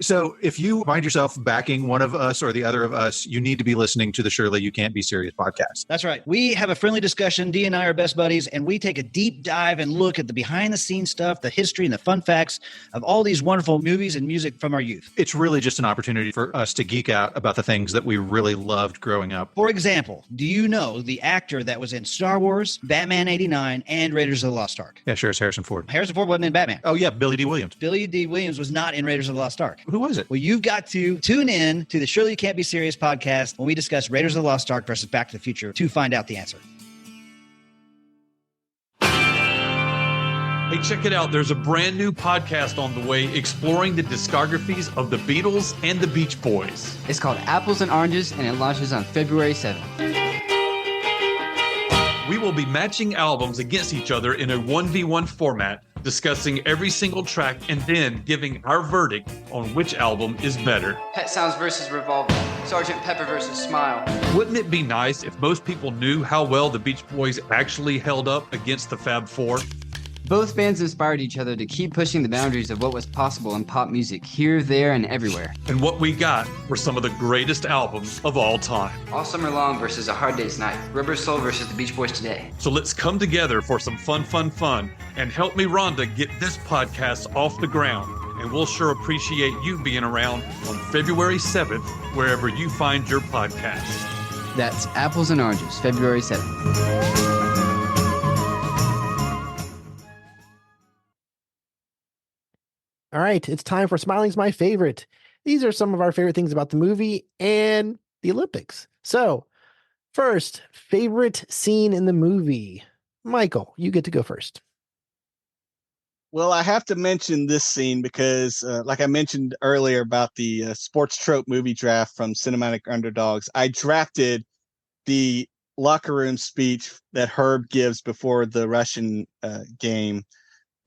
So if you find yourself backing one of us or the other of us, you need to be listening to the Surely You Can't Be Serious podcast. That's right. We have a friendly discussion. Dee and I are best buddies, and we take a deep dive and look at the behind-the-scenes stuff, the history and the fun facts of all these wonderful movies and music from our youth. It's really just an opportunity for us to geek out about the things that we really loved growing up. For example, do you know the actor that was in Star Wars, Batman 89, and Raiders of the Lost Ark? Yeah, sure, it's Harrison Ford. Harrison Ford wasn't in Batman. Oh, yeah, Billy D. Williams. Billy D. Williams was not in Raiders of the Lost Ark. Who was it? Well, you've got to tune in to the Surely You Can't Be Serious podcast when we discuss Raiders of the Lost Ark versus Back to the Future to find out the answer. Hey, check it out. There's a brand new podcast on the way exploring the discographies of the Beatles and the Beach Boys. It's called Apples and Oranges, and it launches on February 7th. We will be matching albums against each other in a 1v1 format, discussing every single track and then giving our verdict on which album is better. Pet Sounds versus Revolver. Sgt. Pepper versus Smile. Wouldn't it be nice if most people knew how well the Beach Boys actually held up against the Fab Four? Both bands inspired each other to keep pushing the boundaries of what was possible in pop music, here, there, and everywhere. And what we got were some of the greatest albums of all time. All Summer Long versus A Hard Day's Night. Rubber Soul versus the Beach Boys Today. So let's come together for some fun, and help me, Rhonda, get this podcast off the ground. And we'll sure appreciate you being around on February 7th, wherever you find your podcast. That's Apples and Oranges, February 7th. right, it's time for Smiling's My Favorite. These are some of our favorite things about the movie and the Olympics. So, first, favorite scene in the movie. Michael, you get to go first. Well, I have to mention this scene because, like I mentioned earlier about the sports trope movie draft from Cinematic Underdogs, I drafted the locker room speech that Herb gives before the Russian game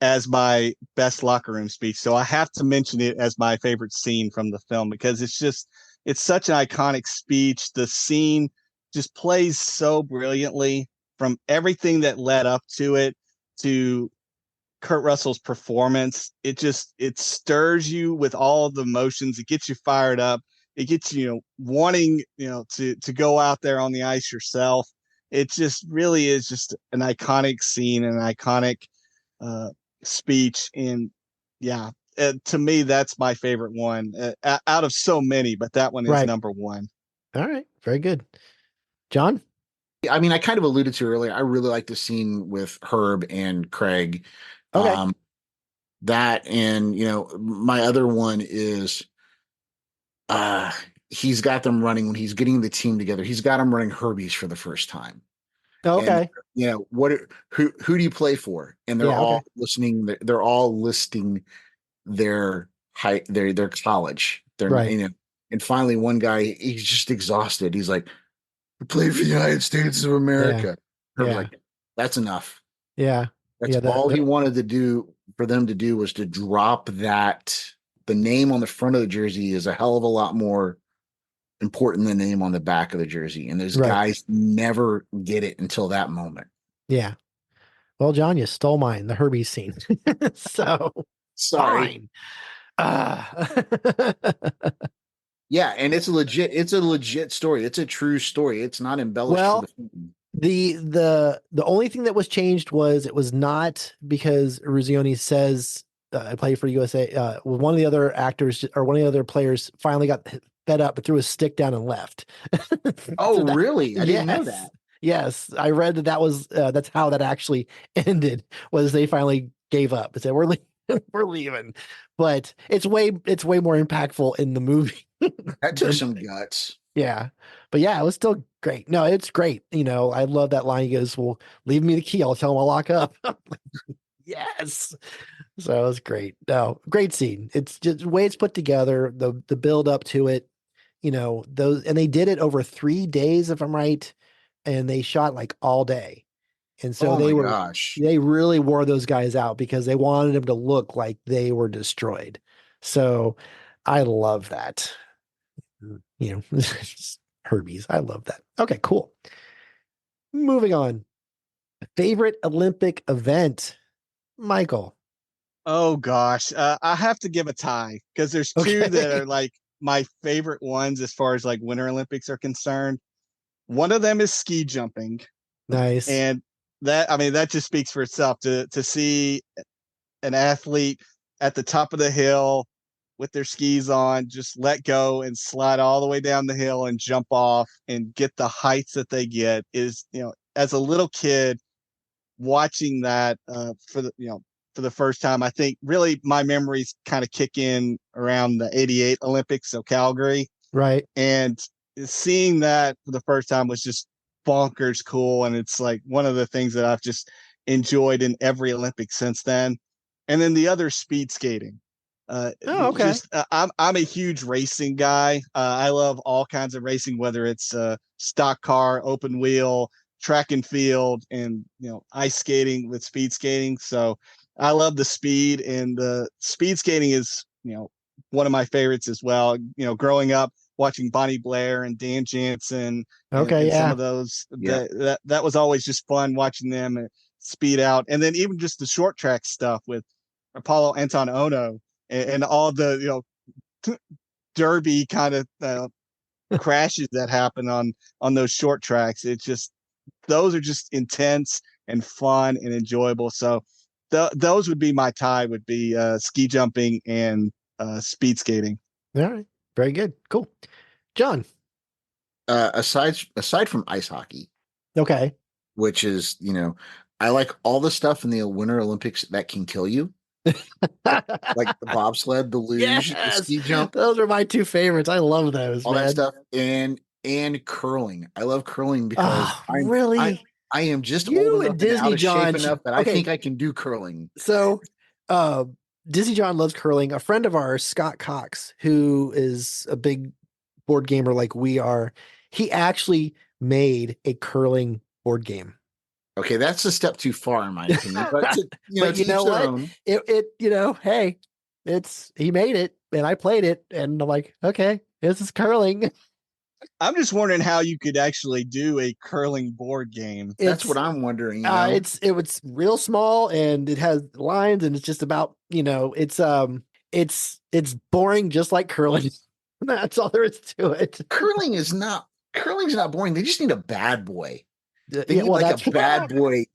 as my best locker room speech. So I have to mention it as my favorite scene from the film because it's such an iconic speech. The scene just plays so brilliantly from everything that led up to it to Kurt Russell's performance. It stirs you with all the emotions. It gets you fired up. It gets you, wanting, to go out there on the ice yourself. It just really is just an iconic scene, an iconic speech. And yeah, to me, that's my favorite one out of so many, but that one is number one. All right. Very good. John? I mean, I kind of alluded to earlier. I really like the scene with Herb and Craig. Okay. That, and my other one is he's got them running when he's getting the team together. He's got them running Herbies for the first time. Okay. And, who do you play for? And they're all listening. They're all listing their height, their college. They're right. And finally one guy, he's just exhausted. He's like, "I play for the United States of America." Herb's like, "That's enough." Yeah. That's all he wanted to do for them to do was to drop that. The name on the front of the jersey is a hell of a lot more important than the name on the back of the jersey. And those guys never get it until that moment. Yeah. Well, John, you stole mine, the Herbie scene. So sorry. Yeah, and it's a legit story. It's a true story. It's not embellished for the film. The only thing that was changed was it was not because Ruzioni says I play for USA. One of the other actors or one of the other players finally got fed up, but threw his stick down and left. Oh, really? I didn't know that. Yes, I read that was that's how that actually ended. Was they finally gave up and said we're leaving, but it's way more impactful in the movie. That took some guts. Yeah. But yeah, it was still great. No, it's great. I love that line. He goes, "Well, leave me the key. I'll tell him I'll lock up." Yes. So it was great. No, great scene. It's just the way it's put together, the build up to it, those, and they did it over 3 days, if I'm right. And they shot like all day. And so they really wore those guys out because they wanted them to look like they were destroyed. So I love that. Herbies. I love that. Okay, cool. Moving on. Favorite Olympic event, Michael. Oh gosh, I have to give a tie because there's two that are like my favorite ones as far as like Winter Olympics are concerned. One of them is ski jumping. Nice. And that just speaks for itself to see an athlete at the top of the hill with their skis on, just let go and slide all the way down the hill and jump off and get the heights that they get is, as a little kid watching that for the first time, I think really my memories kind of kick in around the 88 Olympics. So Calgary. Right. And seeing that for the first time was just bonkers cool. And it's like one of the things that I've just enjoyed in every Olympic since then. And then the other, speed skating. Okay. I'm a huge racing guy. I love all kinds of racing, whether it's stock car, open wheel, track and field, and ice skating with speed skating. So I love the speed, and the speed skating is one of my favorites as well. Growing up watching Bonnie Blair and Dan Jansen, and some of those, that was always just fun watching them speed out. And then even just the short track stuff with Apollo Anton Ono and all the derby kind of crashes that happen on those short tracks. It's just, those are just intense and fun and enjoyable. So those would be my tie, would be ski jumping and speed skating. All right, very good, cool. John, aside from ice hockey, okay, which is I like all the stuff in the Winter Olympics that can kill you. like the bobsled, the luge, the ski jump. Those are my two favorites. I love those, all man. that stuff, and curling. I love curling because really, I am just you old enough and Disney out of John shape enough that I think I can do curling. So, Disney John loves curling. A friend of ours, Scott Cox, who is a big board gamer like we are, he actually made a curling board game. Okay, that's a step too far in my opinion. But you know what? Hey, he made it and I played it and I'm like, okay, this is curling. I'm just wondering how you could actually do a curling board game. That's what I'm wondering. It was real small and it has lines and it's just about, it's boring just like curling. That's all there is to it. Curling's not boring. They just need a bad boy. They need that's a bad boy,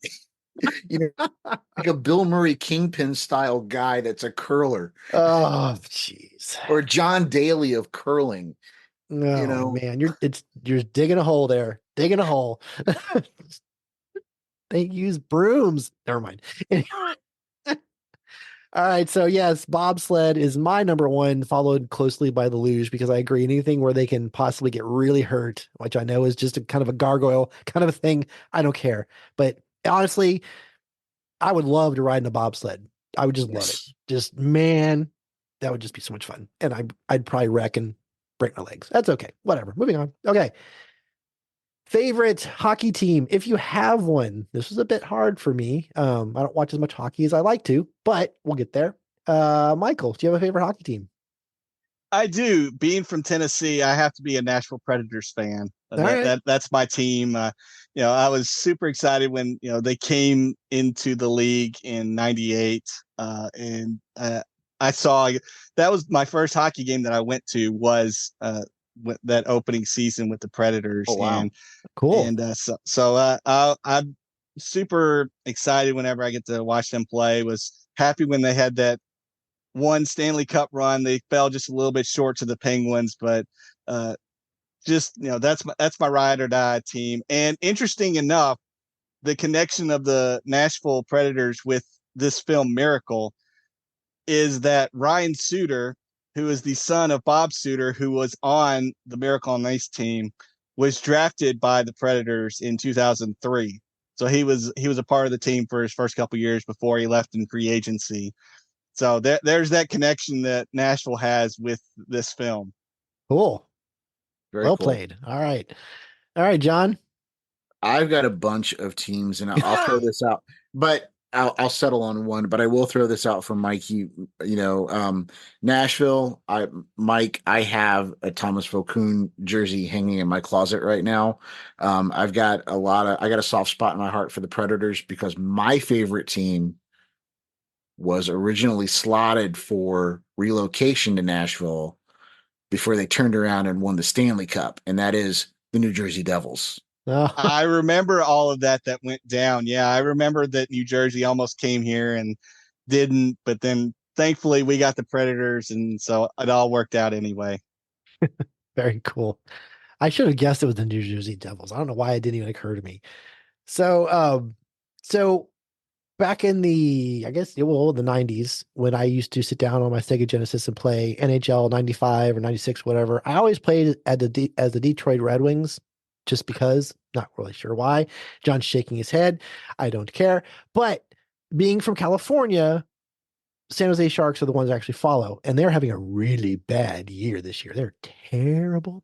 like a Bill Murray Kingpin style guy that's a curler. Oh, jeez. Or John Daly of curling. Man, you're digging a hole there. Digging a hole. They use brooms. Never mind. All right, so yes, bobsled is my number one, followed closely by the luge, because I agree anything where they can possibly get really hurt, which I know is just a kind of a gargoyle kind of a thing, I don't care. But honestly, I would love to ride in a bobsled. I would just love it. Just, man, that would just be so much fun. And I'd probably wreck and break my legs. That's okay. Whatever. Moving on. Okay. Favorite hockey team, if you have one. This was a bit hard for me. I don't watch as much hockey as I like to, but we'll get there. Michael, do you have a favorite hockey team? I do. Being from Tennessee, I have to be a Nashville Predators fan. That's my team. I was super excited when they came into the league in '98, and I saw that was my first hockey game that I went to was with that opening season with the Predators. Oh, wow. And cool. And I'm super excited whenever I get to watch them play. Was happy when they had that one Stanley Cup run. They fell just a little bit short to the Penguins, but that's my ride or die team. And interesting enough, the connection of the Nashville Predators with this film Miracle is that Ryan Suter, who is the son of Bob Suter, who was on the Miracle on Ice team, was drafted by the Predators in 2003. So he was a part of the team for his first couple years before he left in free agency. So there's that connection that Nashville has with this film. Cool. Very well cool. played. All right, John. I've got a bunch of teams, and I'll throw this out, but I'll settle on one. But I will throw this out for Mike. Nashville. Mike, I have a Thomas Vokoun jersey hanging in my closet right now. I got a soft spot in my heart for the Predators because my favorite team was originally slotted for relocation to Nashville before they turned around and won the Stanley Cup, and that is the New Jersey Devils. I remember all of that went down. Yeah, I remember that New Jersey almost came here and didn't, but then thankfully we got the Predators, and so it all worked out anyway. Very cool. I should have guessed it was the New Jersey Devils. I don't know why it didn't even occur to me. So back in the 90s, when I used to sit down on my Sega Genesis and play NHL 95 or 96, whatever, I always played as the Detroit Red Wings just because, not really sure why. John's shaking his head. I don't care. But being from California, San Jose Sharks are the ones that actually follow, and they're having a really bad year this year. They're terrible.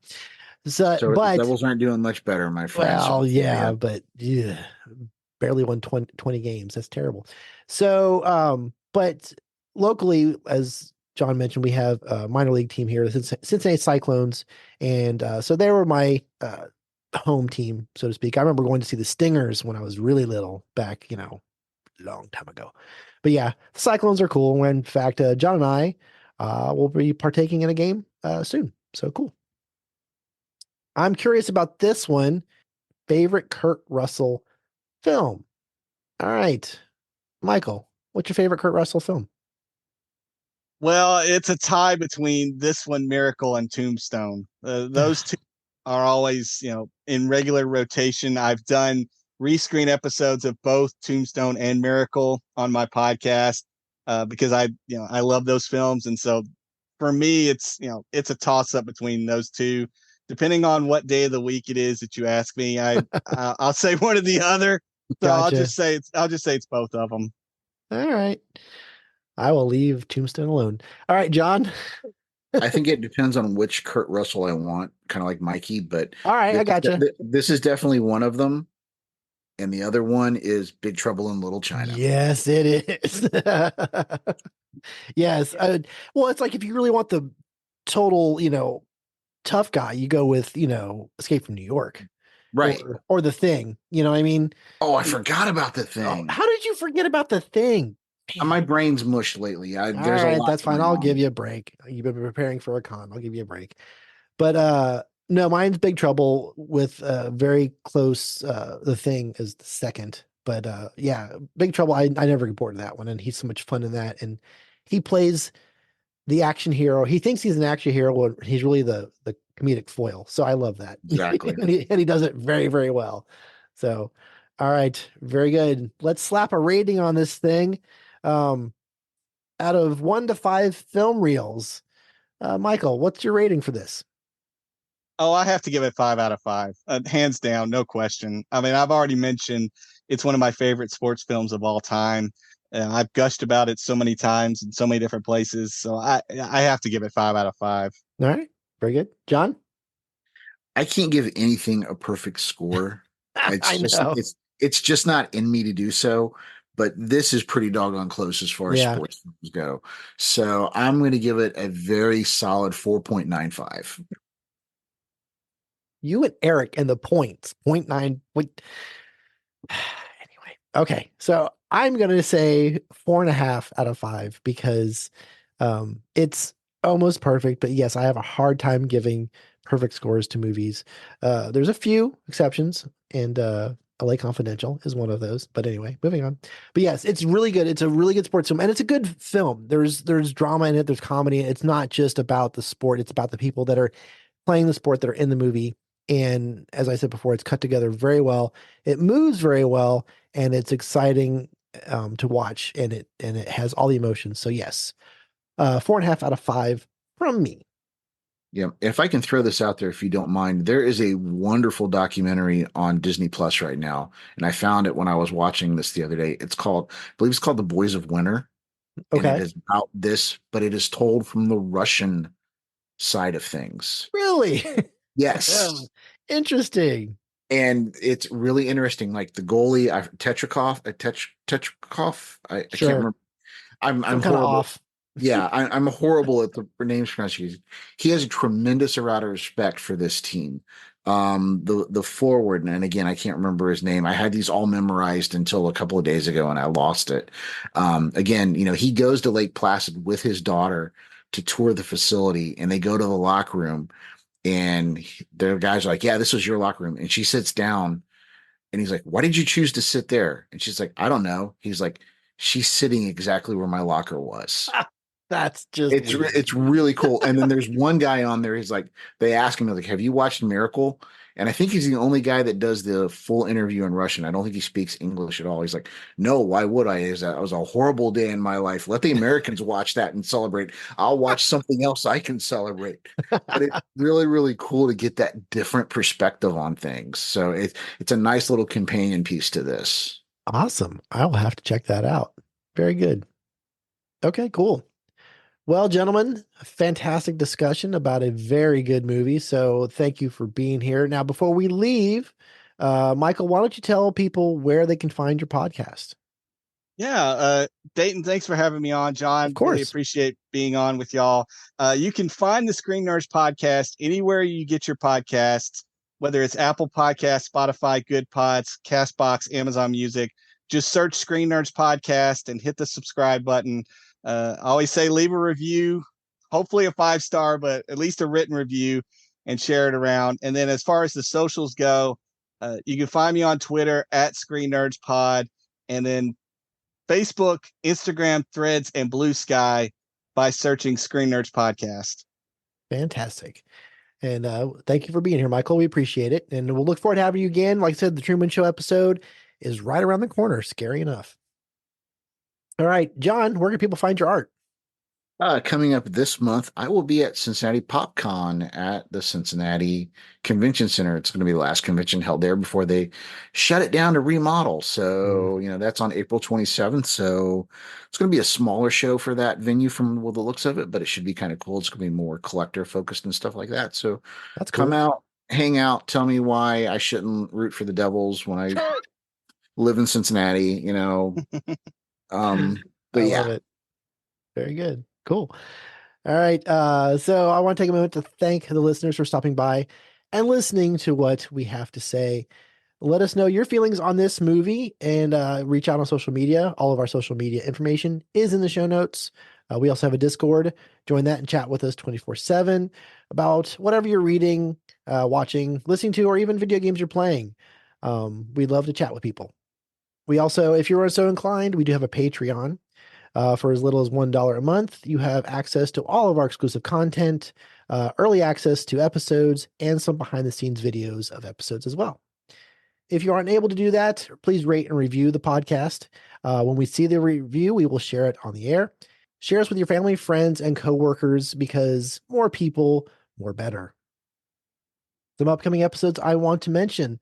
But the Devils aren't doing much better, my friend. Well, yeah, but barely won 20 games. That's terrible. So, but locally, as John mentioned, we have a minor league team here, the Cincinnati Cyclones. And so they were my home team, so to speak. I remember going to see the Stingers when I was really little back, long time ago. But yeah, the Cyclones are cool. In fact, John and I will be partaking in a game soon. So cool. I'm curious about this one. Favorite Kurt Russell film. All right, Michael, what's your favorite Kurt Russell film? Well, it's a tie between this one, Miracle, and Tombstone. Those two are always, in regular rotation. I've done rescreen episodes of both Tombstone and Miracle on my podcast. because I love those films. And so for me, it's a toss up between those two, depending on what day of the week it is that you ask me. I'll say one or the other. So Gotcha. I'll just say it's both of them. All right. I will leave Tombstone alone. All right, John. I think it depends on which Kurt Russell I want, kind of like Mikey, but all right, I gotcha. This is definitely one of them. And the other one is Big Trouble in Little China. Yes, it is. Yes. Well, it's like if you really want the total, tough guy, you go with, Escape from New York. Right. Or The Thing. You know what I mean? Oh, I forgot about The Thing. How did you forget about The Thing? My brain's mushed lately. There's all right, a lot. That's fine. I'll give you a break. You've been preparing for a con. I'll give you a break. But no, mine's Big Trouble with very close. The Thing is the second. But yeah, Big Trouble. I never get bored of that one, and he's so much fun in that. And he plays the action hero. He thinks he's an action hero when he's really the comedic foil. So I love that. Exactly. and he does it very, very well. So, all right, very good. Let's slap a rating on this thing. Out of 1 to 5 film reels, Michael, what's your rating for this? Oh, I have to give it 5 out of 5, hands down, no question. I mean, I've already mentioned it's one of my favorite sports films of all time. I've gushed about it so many times in so many different places, so I have to give it 5 out of 5. All right, very good, John. I can't give anything a perfect score. It's just not in me to do so. But this is pretty doggone close as far as sports films go. So I'm going to give it a very solid 4.95. You and Eric and the points, 0.9. Anyway, okay. So I'm going to say 4.5 out of 5 because it's almost perfect. But yes, I have a hard time giving perfect scores to movies. There's a few exceptions, and LA Confidential is one of those. But anyway, moving on. But yes, it's really good. It's a really good sports film, and it's a good film. There's drama in it. There's comedy. It's not just about the sport. It's about the people that are playing the sport that are in the movie. And as I said before, it's cut together very well. It moves very well, and it's exciting to watch. And it has all the emotions. So yes, 4.5 out of 5 from me. Yeah, if I can throw this out there, if you don't mind, there is a wonderful documentary on Disney Plus right now, and I found it when I was watching this the other day. I believe it's called The Boys of Winter. Okay, and it is about this, but it is told from the Russian side of things. Really? Yes. Interesting. And it's really interesting. Like the goalie, Tetrikov, I can't remember. I'm kind of horrible. off. Yeah, I'm horrible at the names pronunciation. He has a tremendous amount of respect for this team. The forward, and again, I can't remember his name. I had these all memorized until a couple of days ago, and I lost it. Again, he goes to Lake Placid with his daughter to tour the facility, and they go to the locker room, and the guys are like, "Yeah, this was your locker room," and she sits down, and he's like, "Why did you choose to sit there?" And she's like, "I don't know." He's like, "She's sitting exactly where my locker was." That's just it's really cool. And then there's one guy on there. He's like, they ask him, like, "Have you watched Miracle?" And I think he's the only guy that does the full interview in Russian. I don't think he speaks English at all. He's like, "No, why would I? That was a horrible day in my life. Let the Americans watch that and celebrate. I'll watch something else I can celebrate." But it's really, really cool to get that different perspective on things. So it's a nice little companion piece to this. Awesome. I will have to check that out. Very good. Okay, cool. Well, gentlemen, a fantastic discussion about a very good movie. So thank you for being here. Now, before we leave, Michael, why don't you tell people where they can find your podcast? Yeah, Dayton, thanks for having me on, John. Of course. Really appreciate being on with y'all. You can find the Screen Nerds podcast anywhere you get your podcasts, whether it's Apple Podcasts, Spotify, Good Pods, Castbox, Amazon Music. Just search Screen Nerds podcast and hit the subscribe button. I always say leave a review, hopefully a 5-star, but at least a written review, and share it around. And then as far as the socials go, you can find me on Twitter at Screen Nerds Pod, and then Facebook, Instagram, Threads, and Blue Sky by searching Screen Nerds Podcast. Fantastic. And thank you for being here, Michael. We appreciate it. And we'll look forward to having you again. Like I said, the Truman Show episode is right around the corner. Scary enough. All right, John, where can people find your art? Coming up this month, I will be at Cincinnati PopCon at the Cincinnati Convention Center. It's going to be the last convention held there before they shut it down to remodel. So, that's on April 27th. So it's going to be a smaller show for that venue from the looks of it, but it should be kind of cool. It's going to be more collector focused and stuff like that. So that's cool. Come out, hang out, tell me why I shouldn't root for the Devils when I live in Cincinnati, But Love it. Very good. Cool. All right. So I want to take a moment to thank the listeners for stopping by and listening to what we have to say. Let us know your feelings on this movie and reach out on social media. All of our social media information is in the show notes. We also have a Discord. Join that and chat with us 24/7 about whatever you're reading, watching, listening to, or even video games you're playing. We'd love to chat with people. We also, if you're so inclined, we do have a Patreon. For as little as $1 a month, you have access to all of our exclusive content, early access to episodes, and some behind-the-scenes videos of episodes as well. If you aren't able to do that, please rate and review the podcast. When we see the review, we will share it on the air. Share us with your family, friends, and coworkers because more people, more better. Some upcoming episodes I want to mention.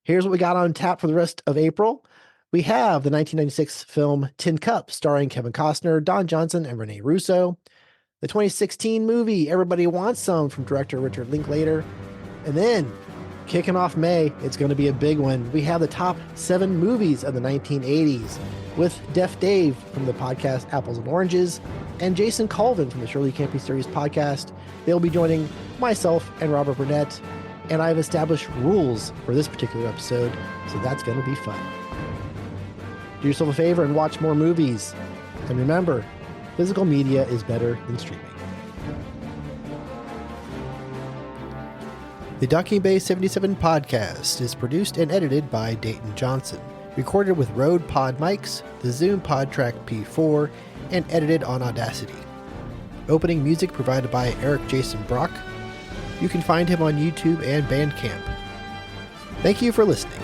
Here's what we got on tap for the rest of April. We have the 1996 film Tin Cup, starring Kevin Costner, Don Johnson, and Rene Russo. The 2016 movie Everybody Wants Some from director Richard Linklater. And then, kicking off May, it's going to be a big one. We have the top 7 movies of the 1980s with Deaf Dave from the podcast Apples and Oranges and Jason Colvin from the Shirley Campy Series podcast. They'll be joining myself and Robert Burnett, and I've established rules for this particular episode, so that's going to be fun. Do yourself a favor and watch more movies. And remember, physical media is better than streaming. The Docking Bay 77 podcast is produced and edited by Dayton Johnson, recorded with Rode Pod mics, the Zoom PodTrack P4, and edited on Audacity. Opening music provided by Eric Jason Brock. You can find him on YouTube and Bandcamp. Thank you for listening.